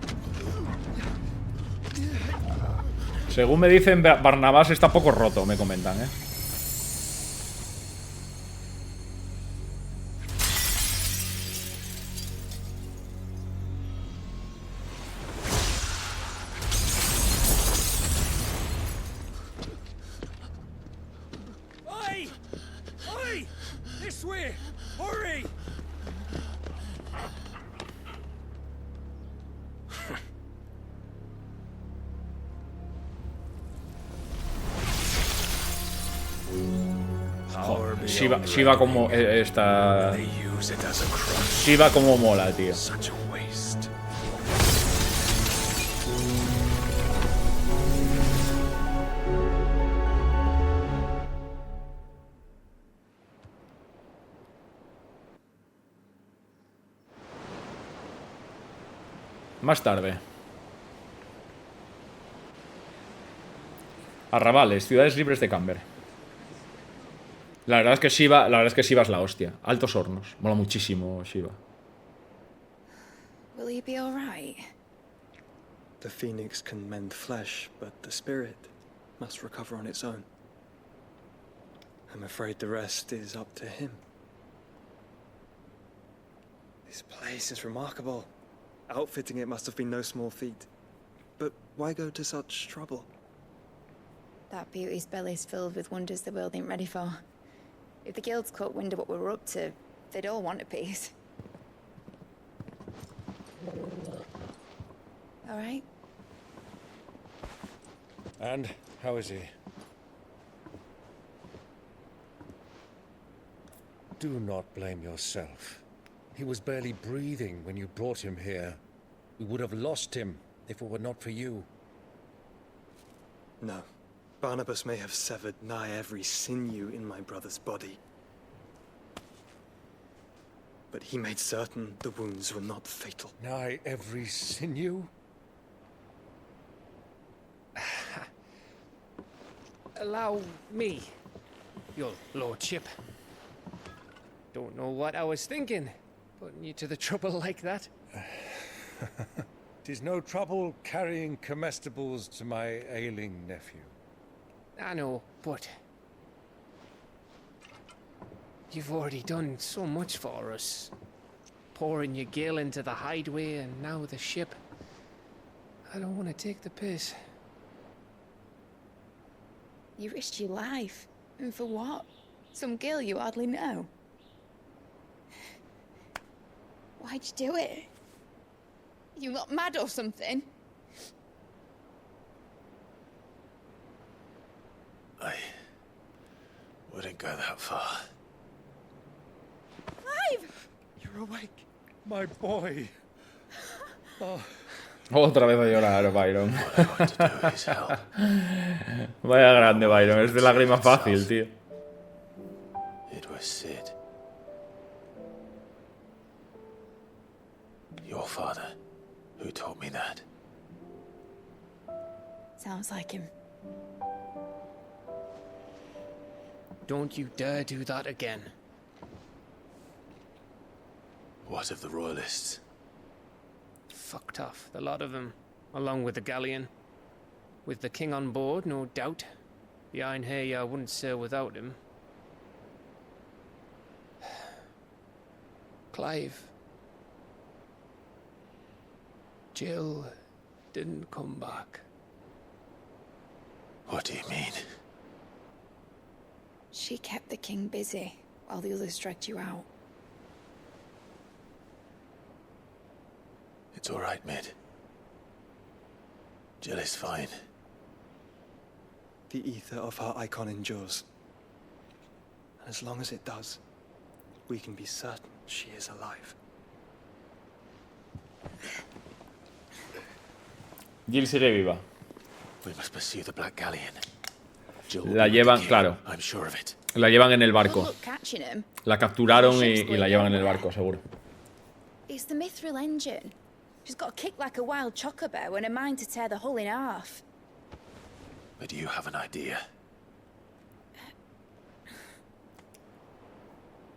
Según me dicen, Barnabás está poco roto, me comentan, ¿eh? Oi! Oi! This way! Hurry! Joder, Shiva como esta... Shiva como mola, tío. Más tarde. Arrabales, ciudades libres de Camber. La verdad es que Shiva es la hostia. Altos hornos. Mola muchísimo Shiva. Will he be all right? The phoenix can mend flesh, but the spirit must recover on its own. I'm afraid the rest is up to him. This place is remarkable. Outfitting it must have been no small feat. But why go to such trouble? That beauty's belly's filled with wonders the world ain't ready for. If the guilds caught wind of what we were up to, they'd all want a piece. All right? And how is he? Do not blame yourself. He was barely breathing when you brought him here. We would have lost him if it were not for you. No. Barnabas may have severed nigh every sinew in my brother's body. But he made certain the wounds were not fatal. Nigh every sinew? Allow me, your lordship. Don't know what I was thinking, putting you to the trouble like that. 'Tis no trouble carrying comestibles to my ailing nephew. I know, but you've already done so much for us. Pouring your gil into the hideaway and now the ship. I don't want to take the piss. You risked your life. And for what? Some girl you hardly know. Why'd you do it? You not mad or something? I wouldn't go that far. Clive! You're awake, my boy. Oh. Otra vez a llorar, Byron. Vaya grande, Byron. Es de lágrima fácil, tío. It was Sid. Your father, who taught me that. Sounds like him. Don't you dare do that again. What of the royalists? Fucked off, the lot of them, along with the galleon. With the king on board, no doubt. The Iron Hair wouldn't sail without him. Clive. Jill didn't come back. What do you mean? She kept the king busy while the others dragged you out. It's all right, Mid. Jill is fine. The ether of her icon endures. And as long as it does, we can be certain she is alive. Jill sigue viva. We must pursue the Black Galleon. La llevan, claro. I'm sure of it. La llevan en el barco. Good luck catching him. La capturaron y la llevan en el barco, seguro. It's the Mithril engine. She's got a kick like a wild chocobo and a mind to tear the hull in half. But do you have an idea?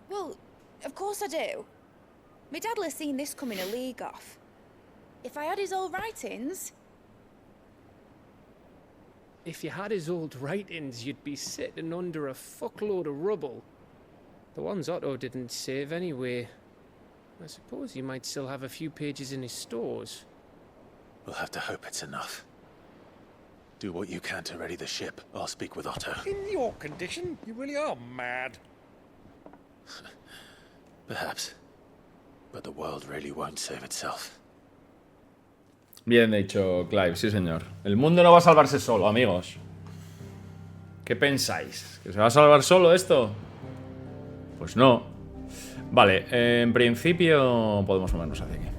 Well, of course I do. My dad'll have seen this coming a league off. If I had his old writings... If you had his old writings, you'd be sitting under a fuckload of rubble. The ones Otto didn't save anyway. I suppose you might still have a few pages in his stores. We'll have to hope it's enough. Do what you can to ready the ship. I'll speak with Otto. In your condition, you really are mad. Perhaps. But the world really won't save itself. Bien hecho, Clive, sí señor. El mundo no va a salvarse solo, amigos. ¿Qué pensáis? ¿Que se va a salvar solo esto? Pues no. Vale, en principio podemos movernos hacia aquí.